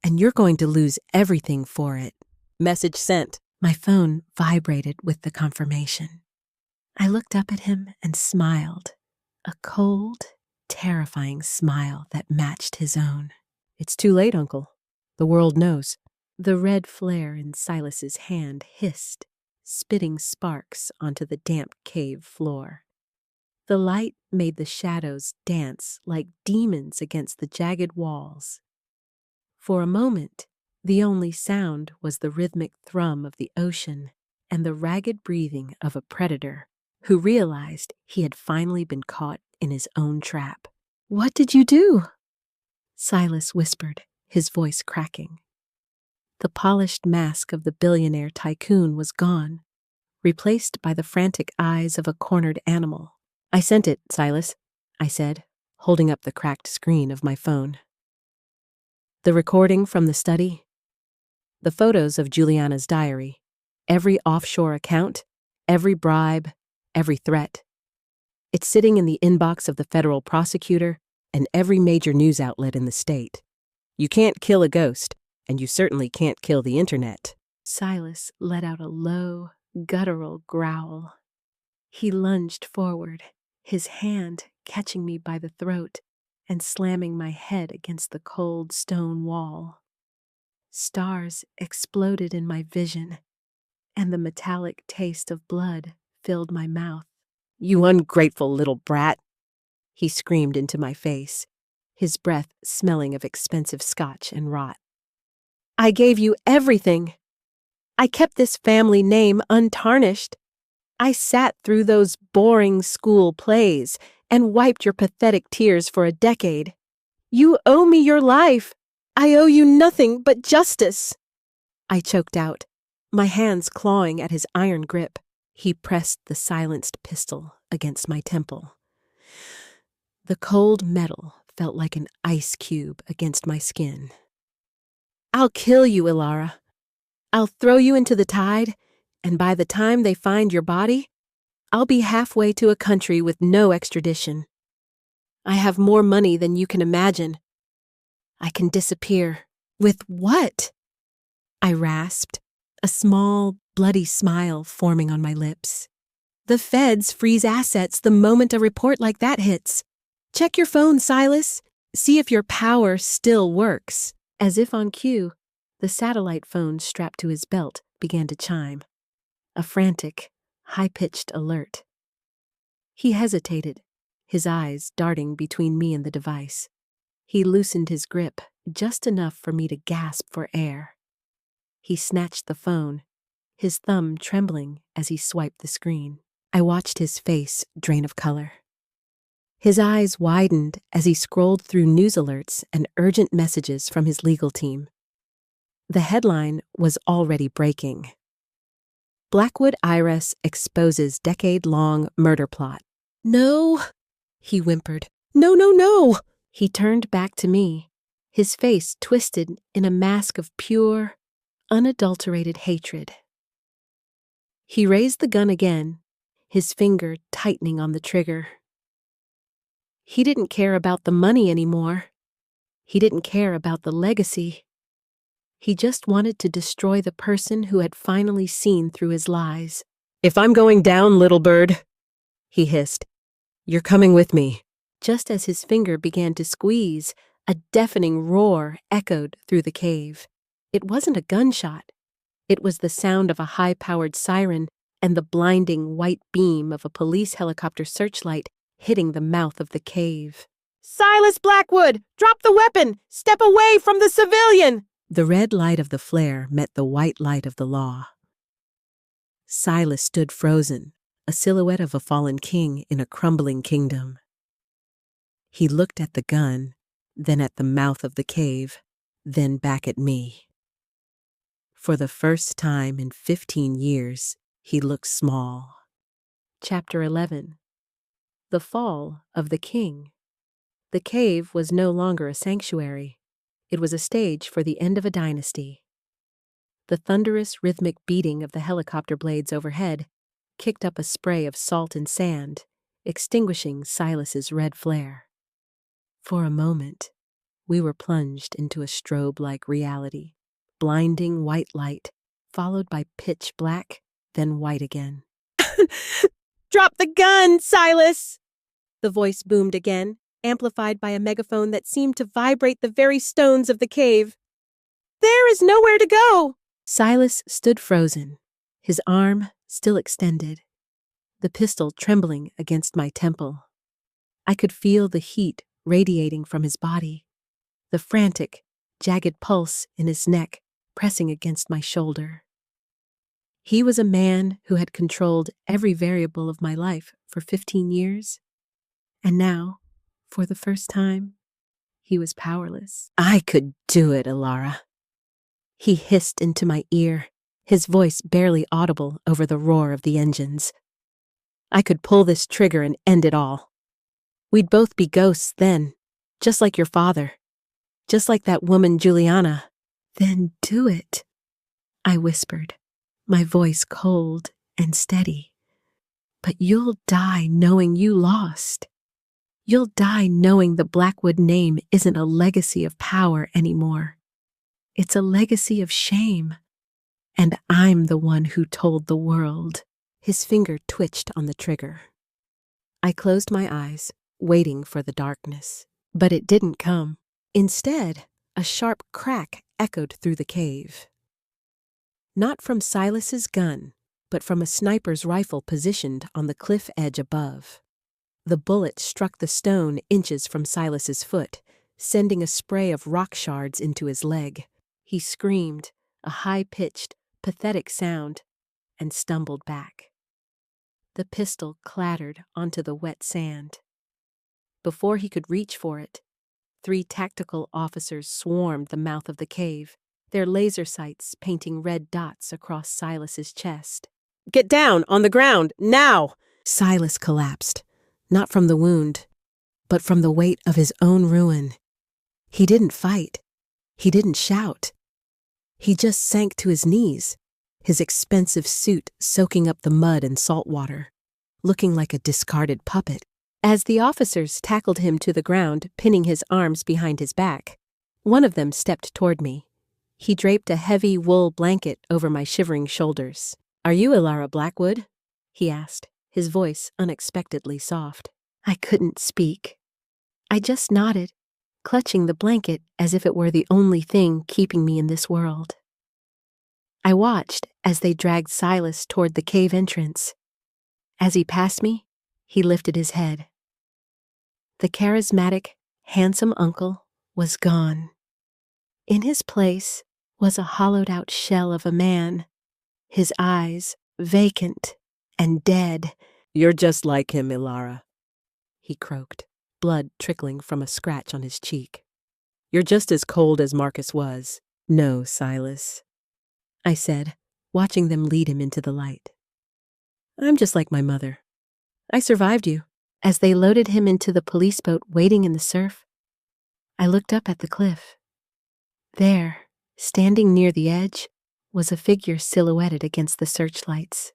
B: "And you're going to lose everything for it." Message sent. My phone vibrated with the confirmation. I looked up at him and smiled, a cold, terrifying smile that matched his own. "It's too late, Uncle. The world knows." The red flare in Silas's hand hissed, spitting sparks onto the damp cave floor. The light made the shadows dance like demons against the jagged walls. For a moment, the only sound was the rhythmic thrum of the ocean and the ragged breathing of a predator who realized he had finally been caught in his own trap. "What did you do?" Silas whispered, his voice cracking. The polished mask of the billionaire tycoon was gone, replaced by the frantic eyes of a cornered animal. "I sent it, Silas," I said, holding up the cracked screen of my phone. The recording from the study, the photos of Juliana's diary, every offshore account, every bribe, every threat. It's sitting in the inbox of the federal prosecutor and every major news outlet in the state. You can't kill a ghost, and you certainly can't kill the internet. Silas let out a low, guttural growl. He lunged forward, his hand catching me by the throat and slamming my head against the cold stone wall. Stars exploded in my vision, and the metallic taste of blood filled my mouth. "You ungrateful little brat," he screamed into my face, his breath smelling of expensive scotch and rot. "I gave you everything. I kept this family name untarnished. I sat through those boring school plays and wiped your pathetic tears for a decade. You owe me your life. I owe you nothing but justice." I choked out, my hands clawing at his iron grip. He pressed the silenced pistol against my temple. The cold metal felt like an ice cube against my skin. "I'll kill you, Elara. I'll throw you into the tide, and by the time they find your body, I'll be halfway to a country with no extradition. I have more money than you can imagine. I can disappear." "With what?" I rasped, a small, bloody smile forming on my lips. "The feds freeze assets the moment a report like that hits. Check your phone, Silas. See if your power still works." As if on cue, the satellite phone strapped to his belt began to chime. A frantic, high-pitched alert. He hesitated, his eyes darting between me and the device.
A: He loosened his grip, just enough for me to gasp for air. He snatched the phone, his thumb trembling as he swiped the screen. I watched his face drain of color. His eyes widened as he scrolled through news alerts and urgent messages from his legal team. The headline was already breaking. Blackwood heiress exposes decade-long murder plot.
B: No, he whimpered. No, no, no.
A: He turned back to me, his face twisted in a mask of pure, unadulterated hatred. He raised the gun again, his finger tightening on the trigger. He didn't care about the money anymore. He didn't care about the legacy. He just wanted to destroy the person who had finally seen through his lies.
B: If I'm going down, little bird, he hissed, you're coming with me.
A: Just as his finger began to squeeze, a deafening roar echoed through the cave. It wasn't a gunshot. It was the sound of a high-powered siren and the blinding white beam of a police helicopter searchlight hitting the mouth of the cave.
B: Silas Blackwood, drop the weapon! Step away from the civilian!
A: The red light of the flare met the white light of the law. Silas stood frozen, a silhouette of a fallen king in a crumbling kingdom. He looked at the gun, then at the mouth of the cave, then back at me. For the first time in 15 years, he looked small. Chapter 11. The Fall of the King. The cave was no longer a sanctuary. It was a stage for the end of a dynasty. The thunderous, rhythmic beating of the helicopter blades overhead kicked up a spray of salt and sand, extinguishing Silas's red flare. For a moment, we were plunged into a strobe-like reality, blinding white light, followed by pitch black, then white again.
B: Drop the gun, Silas! The voice boomed again, amplified by a megaphone that seemed to vibrate the very stones of the cave. There is nowhere to go!
A: Silas stood frozen, his arm still extended, the pistol trembling against my temple. I could feel the heat radiating from his body, the frantic, jagged pulse in his neck pressing against my shoulder. He was a man who had controlled every variable of my life for 15 years, and now, for the first time, he was powerless.
B: I could do it, Elara.
A: He hissed into my ear, his voice barely audible over the roar of the engines. I could pull this trigger and end it all. We'd both be ghosts then, just like your father, just like that woman Juliana. Then do it, I whispered, my voice cold and steady. But you'll die knowing you lost. You'll die knowing the Blackwood name isn't a legacy of power anymore. It's a legacy of shame. And I'm the one who told the world. His finger twitched on the trigger. I closed my eyes, waiting for the darkness. But it didn't come. Instead, a sharp crack echoed through the cave. Not from Silas's gun, but from a sniper's rifle positioned on the cliff edge above. The bullet struck the stone inches from Silas's foot, sending a spray of rock shards into his leg. He screamed, a high-pitched, pathetic sound, and stumbled back. The pistol clattered onto the wet sand. Before he could reach for it, 3 tactical officers swarmed the mouth of the cave, their laser sights painting red dots across Silas's chest.
B: Get down, on the ground, now!
A: Silas collapsed, not from the wound, but from the weight of his own ruin. He didn't fight. He didn't shout. He just sank to his knees, his expensive suit soaking up the mud and salt water, looking like a discarded puppet. As the officers tackled him to the ground, pinning his arms behind his back, one of them stepped toward me. He draped a heavy wool blanket over my shivering shoulders. "Are you Elara Blackwood?" he asked, his voice unexpectedly soft. I couldn't speak. I just nodded, clutching the blanket as if it were the only thing keeping me in this world. I watched as they dragged Silas toward the cave entrance. As he passed me, he lifted his head. The charismatic, handsome uncle
B: was gone. In his place was a hollowed-out shell of a man, his eyes vacant and dead.
A: "You're just like him, Elara," he croaked, blood trickling from a scratch on his cheek. "You're just as cold as Marcus was." "No, Silas," I said, watching them lead him into the light. "I'm just like my mother. I survived you."
B: As they loaded him into the police boat waiting in the surf, I looked up at the cliff. There, standing near the edge, was a figure silhouetted against the searchlights.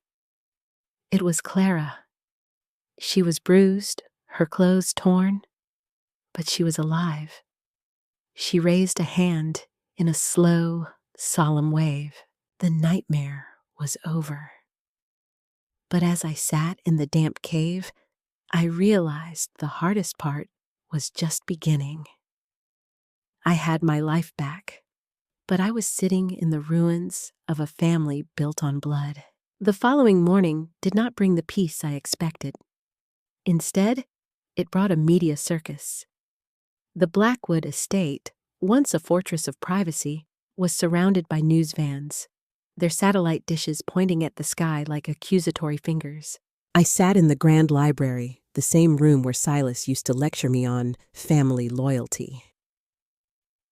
B: It was Clara. She was bruised, her clothes torn, but she was alive. She raised a hand in a slow, solemn wave. The nightmare was over. But as I sat in the damp cave, I realized the hardest part was just beginning. I had my life back, but I was sitting in the ruins of a family built on blood. The following morning did not bring the peace I expected. Instead, it brought a media circus. The Blackwood estate, once a fortress of privacy, was surrounded by news vans, their satellite dishes pointing at the sky like accusatory fingers. I sat in the grand library, the same room where Silas used to lecture me on family loyalty.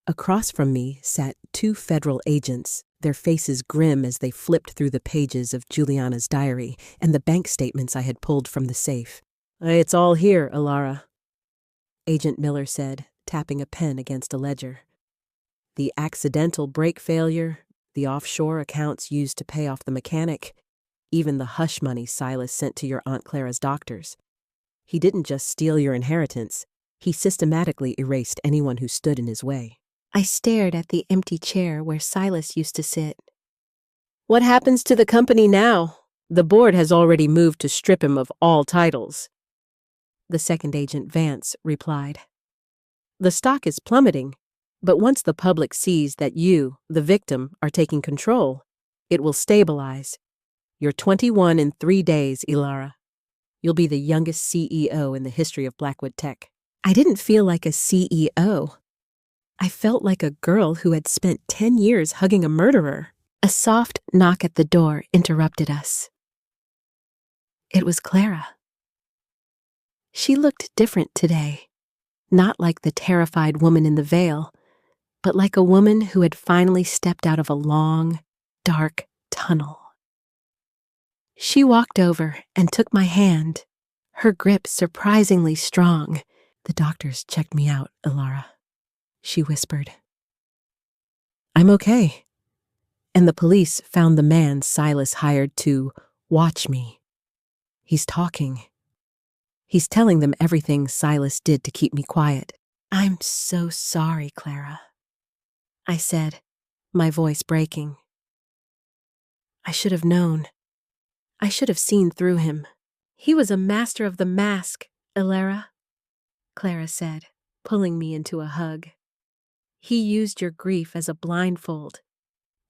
B: Across from me sat 2 federal agents, their faces grim as they flipped through the pages of Juliana's diary and the bank statements I had pulled from the safe. "It's all here, Elara," Agent Miller said, tapping a pen against a ledger. "The accidental brake failure, the offshore accounts used to pay off the mechanic, even the hush money Silas sent to your Aunt Clara's doctors. He didn't just steal your inheritance, he systematically erased anyone who stood in his way." I stared at the empty chair where Silas used to sit. "What happens to the company now? The board has already moved to strip him of all titles," the second agent, Vance, replied. "The stock is plummeting, but once the public sees that you, the victim, are taking control, it will stabilize. You're 21 in 3 days, Elara. You'll be the youngest CEO in the history of Blackwood Tech." I didn't feel like a CEO. I felt like a girl who had spent 10 years hugging a murderer. A soft knock at the door interrupted us. It was Clara. She looked different today, not like the terrified woman in the veil, but like a woman who had finally stepped out of a long, dark tunnel. She walked over and took my hand, her grip surprisingly strong. "The doctors checked me out, Elara," she whispered. "I'm okay. And the police found the man Silas hired to watch me. He's talking. He's telling them everything Silas did to keep me quiet." "I'm so sorry, Clara," I said, my voice breaking. "I should have known. I should have seen through him." "He was a master of the mask, Elara," Clara said, pulling me into a hug. "He used your grief as a blindfold,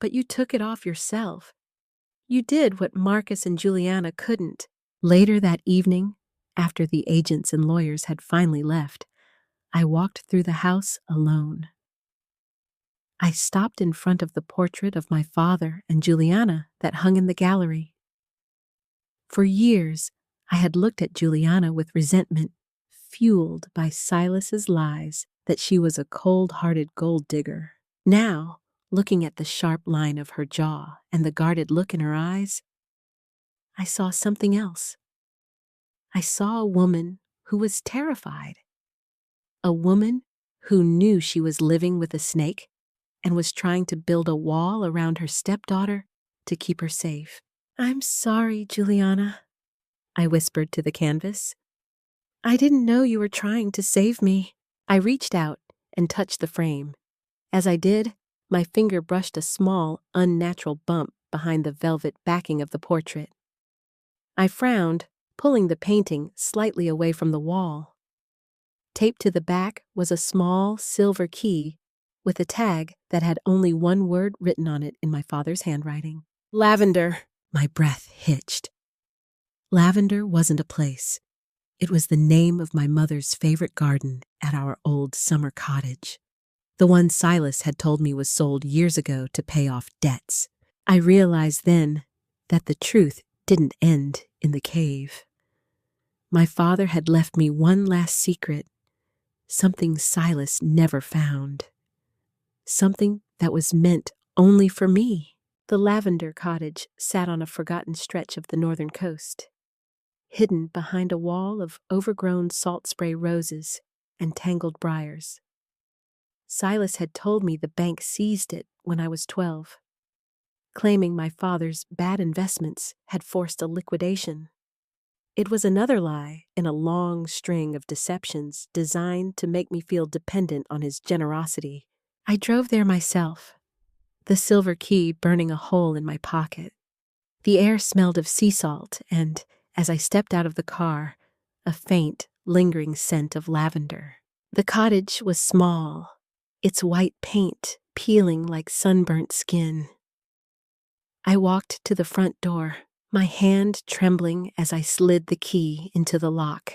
B: but you took it off yourself. You did what Marcus and Juliana couldn't." Later that evening, after the agents and lawyers had finally left, I walked through the house alone. I stopped in front of the portrait of my father and Juliana that hung in the gallery. For years, I had looked at Juliana with resentment, fueled by Silas's lies that she was a cold-hearted gold digger. Now, looking at the sharp line of her jaw and the guarded look in her eyes, I saw something else. I saw a woman who was terrified. A woman who knew she was living with a snake and was trying to build a wall around her stepdaughter to keep her safe. "I'm sorry, Juliana," I whispered to the canvas. "I didn't know you were trying to save me." I reached out and touched the frame. As I did, my finger brushed a small, unnatural bump behind the velvet backing of the portrait. I frowned, pulling the painting slightly away from the wall. Taped to the back was a small silver key with a tag that had only one word written on it in my father's handwriting. "Lavender." My breath hitched. Lavender wasn't a place. It was the name of my mother's favorite garden at our old summer cottage.
A: The one Silas had told me was sold years ago to pay off debts. I realized then that the truth didn't end in the cave. My father had left me one last secret, something Silas never found. Something that was meant only for me. The lavender cottage sat on a forgotten stretch of the northern coast, hidden behind a wall of overgrown salt spray roses and tangled briars. Silas had told me the bank seized it when I was 12, claiming my father's bad investments had forced a liquidation. It was another lie in a long string of deceptions designed to make me feel dependent on his generosity. I drove there myself, the silver key burning a hole in my pocket. The air smelled of sea salt, and, as I stepped out of the car, a faint, lingering scent of lavender. The cottage was small, its white paint peeling like sunburnt skin. I walked to the front door, my hand trembling as I slid the key into the lock.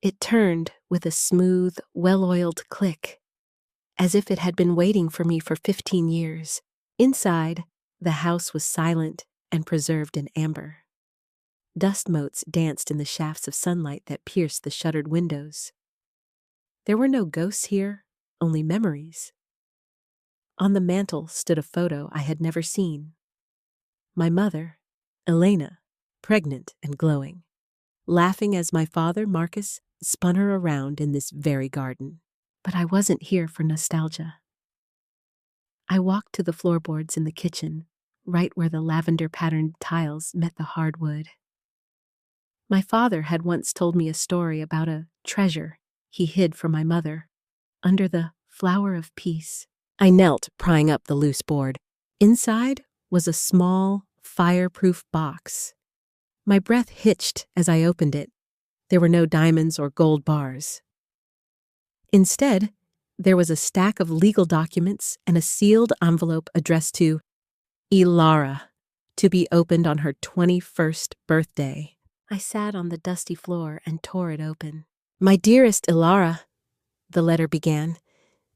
A: It turned with a smooth, well-oiled click, as if it had been waiting for me for 15 years. Inside, the house was silent and preserved in amber. Dust motes danced in the shafts of sunlight that pierced the shuttered windows. There were no ghosts here, only memories. On the mantel stood a photo I had never seen. My mother, Elena, pregnant and glowing, laughing as my father, Marcus, spun her around in this very garden. But I wasn't here for nostalgia. I walked to the floorboards in the kitchen, right where the lavender-patterned tiles met the hardwood. My father had once told me a story about a treasure he hid from my mother, under the flower of peace. I knelt, prying up the loose board. Inside was a small, fireproof box. My breath hitched as I opened it. There were no diamonds or gold bars. Instead, there was a stack of legal documents and a sealed envelope addressed to Elara, to be opened on her 21st birthday. I sat on the dusty floor and tore it open. "My dearest Elara," the letter began.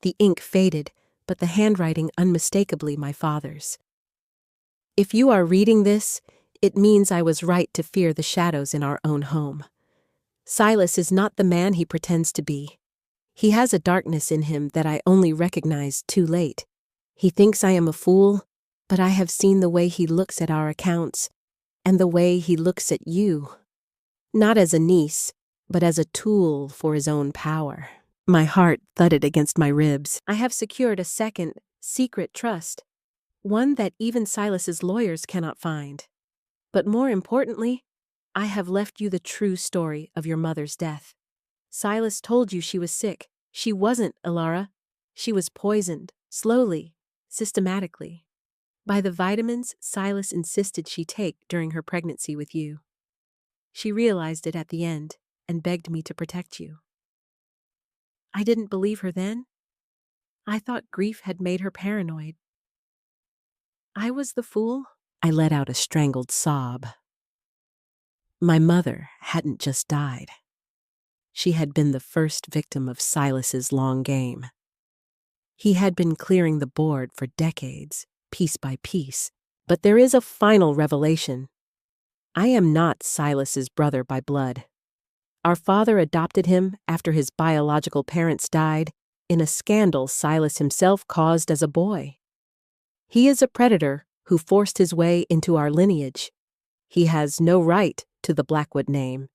A: The ink faded, but the handwriting unmistakably my father's. "If you are reading this, it means I was right to fear the shadows in our own home. Silas is not the man he pretends to be. He has a darkness in him that I only recognized too late. He thinks I am a fool, but I have seen the way he looks at our accounts, and the way he looks at you. Not as a niece, but as a tool for his own power." My heart thudded against my ribs. I have secured a second, secret trust, one that even Silas's lawyers cannot find. But more importantly, I have left you the true story of your mother's death. Silas told you she was sick. She wasn't, Elara. She was poisoned, slowly, systematically, by the vitamins Silas insisted she take during her pregnancy with you. She realized it at the end and begged me to protect you. I didn't believe her then. I thought grief had made her paranoid. I was the fool. I let out a strangled sob. My mother hadn't just died. She had been the first victim of Silas's long game. He had been clearing the board for decades, piece by piece. But there is a final revelation. I am not Silas's brother by blood. Our father adopted him after his biological parents died in a scandal Silas himself caused as a boy. He is a predator who forced his way into our lineage. He has no right to the Blackwood name.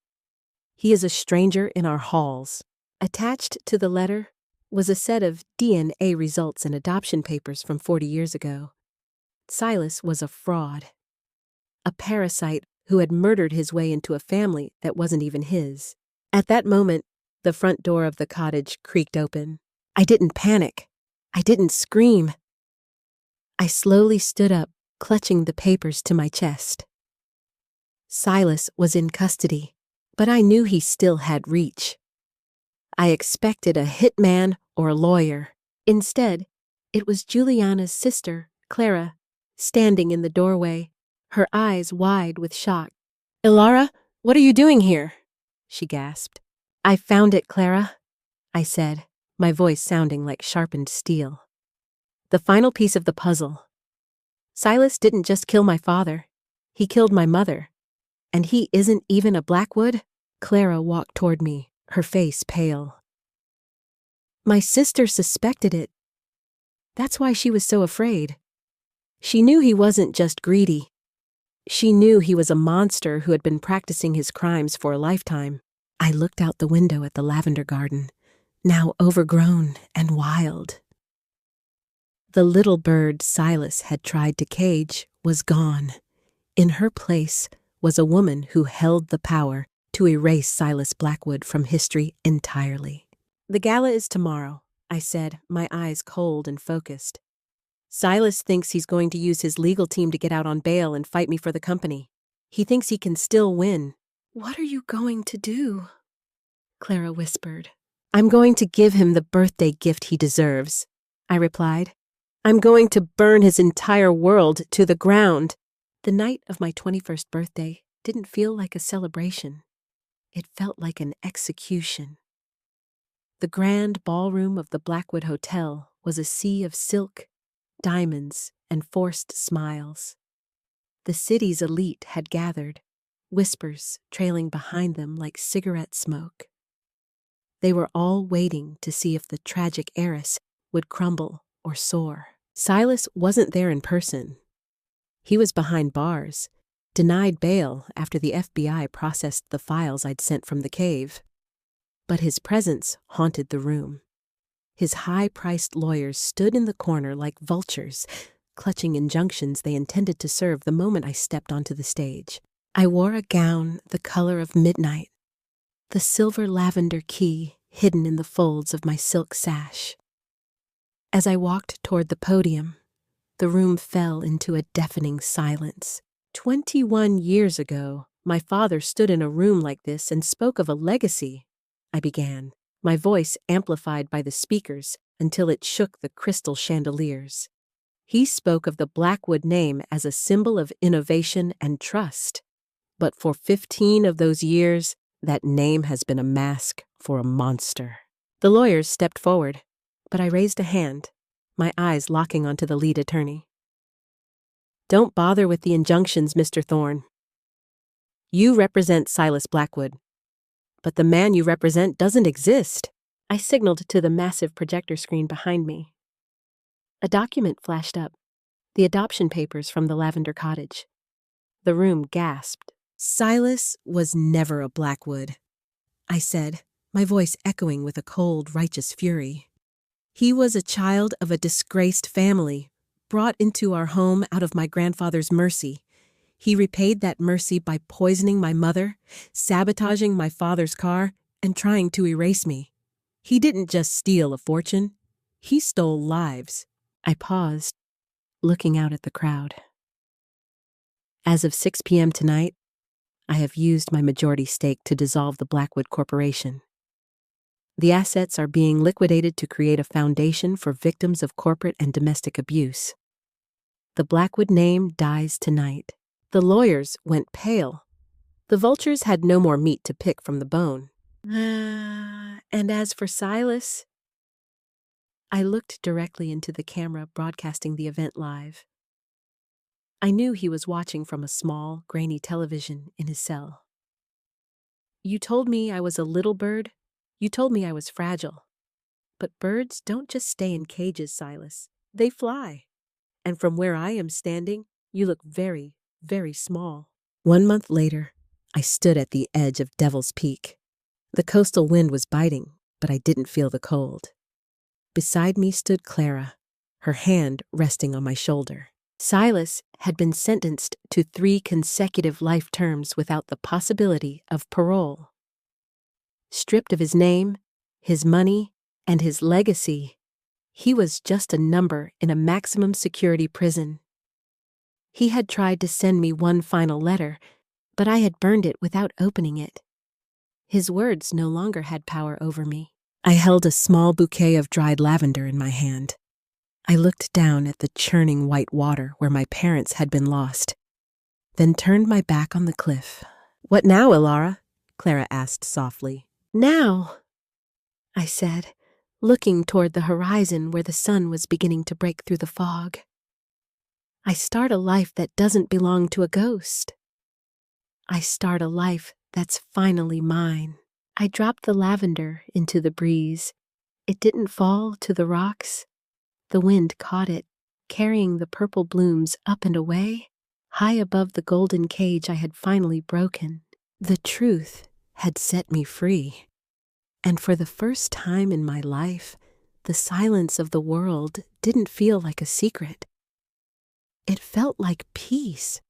A: He is a stranger in our halls. Attached to the letter was a set of DNA results and adoption papers from 40 years ago. Silas was a fraud, a parasite who had murdered his way into a family that wasn't even his. At that moment, the front door of the cottage creaked open. I didn't panic. I didn't scream. I slowly stood up, clutching the papers to my chest. Silas was in custody, but I knew he still had reach. I expected a hitman or a lawyer. Instead, it was Juliana's sister, Clara, standing in the doorway, her eyes wide with shock. "Elara, what are you doing here?" she gasped. "I found it, Clara," I said. my voice sounding like sharpened steel. The final piece of the puzzle. Silas didn't just kill my father. He killed my mother. And he isn't even a Blackwood? Clara walked toward me, her face pale. My sister suspected it. That's why she was so afraid. She knew he wasn't just greedy. She knew he was a monster who had been practicing his crimes for a lifetime. I looked out the window at the lavender garden, now overgrown and wild. The little bird Silas had tried to cage was gone. In her place was a woman who held the power to erase Silas Blackwood from history entirely. The gala is tomorrow, I said, my eyes cold and focused. Silas thinks he's going to use his legal team to get out on bail and fight me for the company. He thinks he can still win. What are you going to do? Clara whispered. I'm going to give him the birthday gift he deserves, I replied. I'm going to burn his entire world to the ground. The night of my 21st birthday didn't feel like a celebration. It felt like an execution. The grand ballroom of the Blackwood Hotel was a sea of silk, diamonds, and forced smiles. The city's elite had gathered, whispers trailing behind them like cigarette smoke. They were all waiting to see if the tragic heiress would crumble or soar. Silas wasn't there in person. He was behind bars, denied bail after the FBI processed the files I'd sent from the cave. But his presence haunted the room. His high-priced lawyers stood in the corner like vultures, clutching injunctions they intended to serve the moment I stepped onto the stage. I wore a gown the color of midnight, the silver lavender key hidden in the folds of my silk sash. As I walked toward the podium, the room fell into a deafening silence. 21 years ago, my father stood in a room like this and spoke of a legacy, I began, my voice amplified by the speakers until it shook the crystal chandeliers. He spoke of the Blackwood name as a symbol of innovation and trust. But for 15 of those years, that name has been a mask for a monster. The lawyers stepped forward, but I raised a hand, my eyes locking onto the lead attorney. Don't bother with the injunctions, Mr. Thorne. You represent Silas Blackwood, but the man you represent doesn't exist. I signaled to the massive projector screen behind me. A document flashed up, the adoption papers from the Lavender Cottage. The room gasped. Silas was never a Blackwood, I said, my voice echoing with a cold, righteous fury. He was a child of a disgraced family, brought into our home out of my grandfather's mercy. He repaid that mercy by poisoning my mother, sabotaging my father's car, and trying to erase me. He didn't just steal a fortune, he stole lives. I paused, looking out at the crowd. As of 6 p.m. tonight, I have used my majority stake to dissolve the Blackwood Corporation. The assets are being liquidated to create a foundation for victims of corporate and domestic abuse. The Blackwood name dies tonight. The lawyers went pale. The vultures had no more meat to pick from the bone. And as for Silas, I looked directly into the camera broadcasting the event live. I knew he was watching from a small, grainy television in his cell. You told me I was a little bird. You told me I was fragile. But birds don't just stay in cages, Silas. They fly. And from where I am standing, you look very, very small. 1 month later, I stood at the edge of Devil's Peak. The coastal wind was biting, but I didn't feel the cold. Beside me stood Clara, her hand resting on my shoulder. Silas had been sentenced to 3 consecutive life terms without the possibility of parole. Stripped of his name, his money, and his legacy, he was just a number in a maximum security prison. He had tried to send me one final letter, but I had burned it without opening it. His words no longer had power over me. I held a small bouquet of dried lavender in my hand. I looked down at the churning white water where my parents had been lost, then turned my back on the cliff. What now, Elara? Clara asked softly. Now, I said, looking toward the horizon where the sun was beginning to break through the fog. I start a life that doesn't belong to a ghost. I start a life that's finally mine. I dropped the lavender into the breeze. It didn't fall to the rocks. The wind caught it, carrying the purple blooms up and away, high above the golden cage I had finally broken. The truth had set me free. And for the first time in my life, the silence of the world didn't feel like a secret. It felt like peace.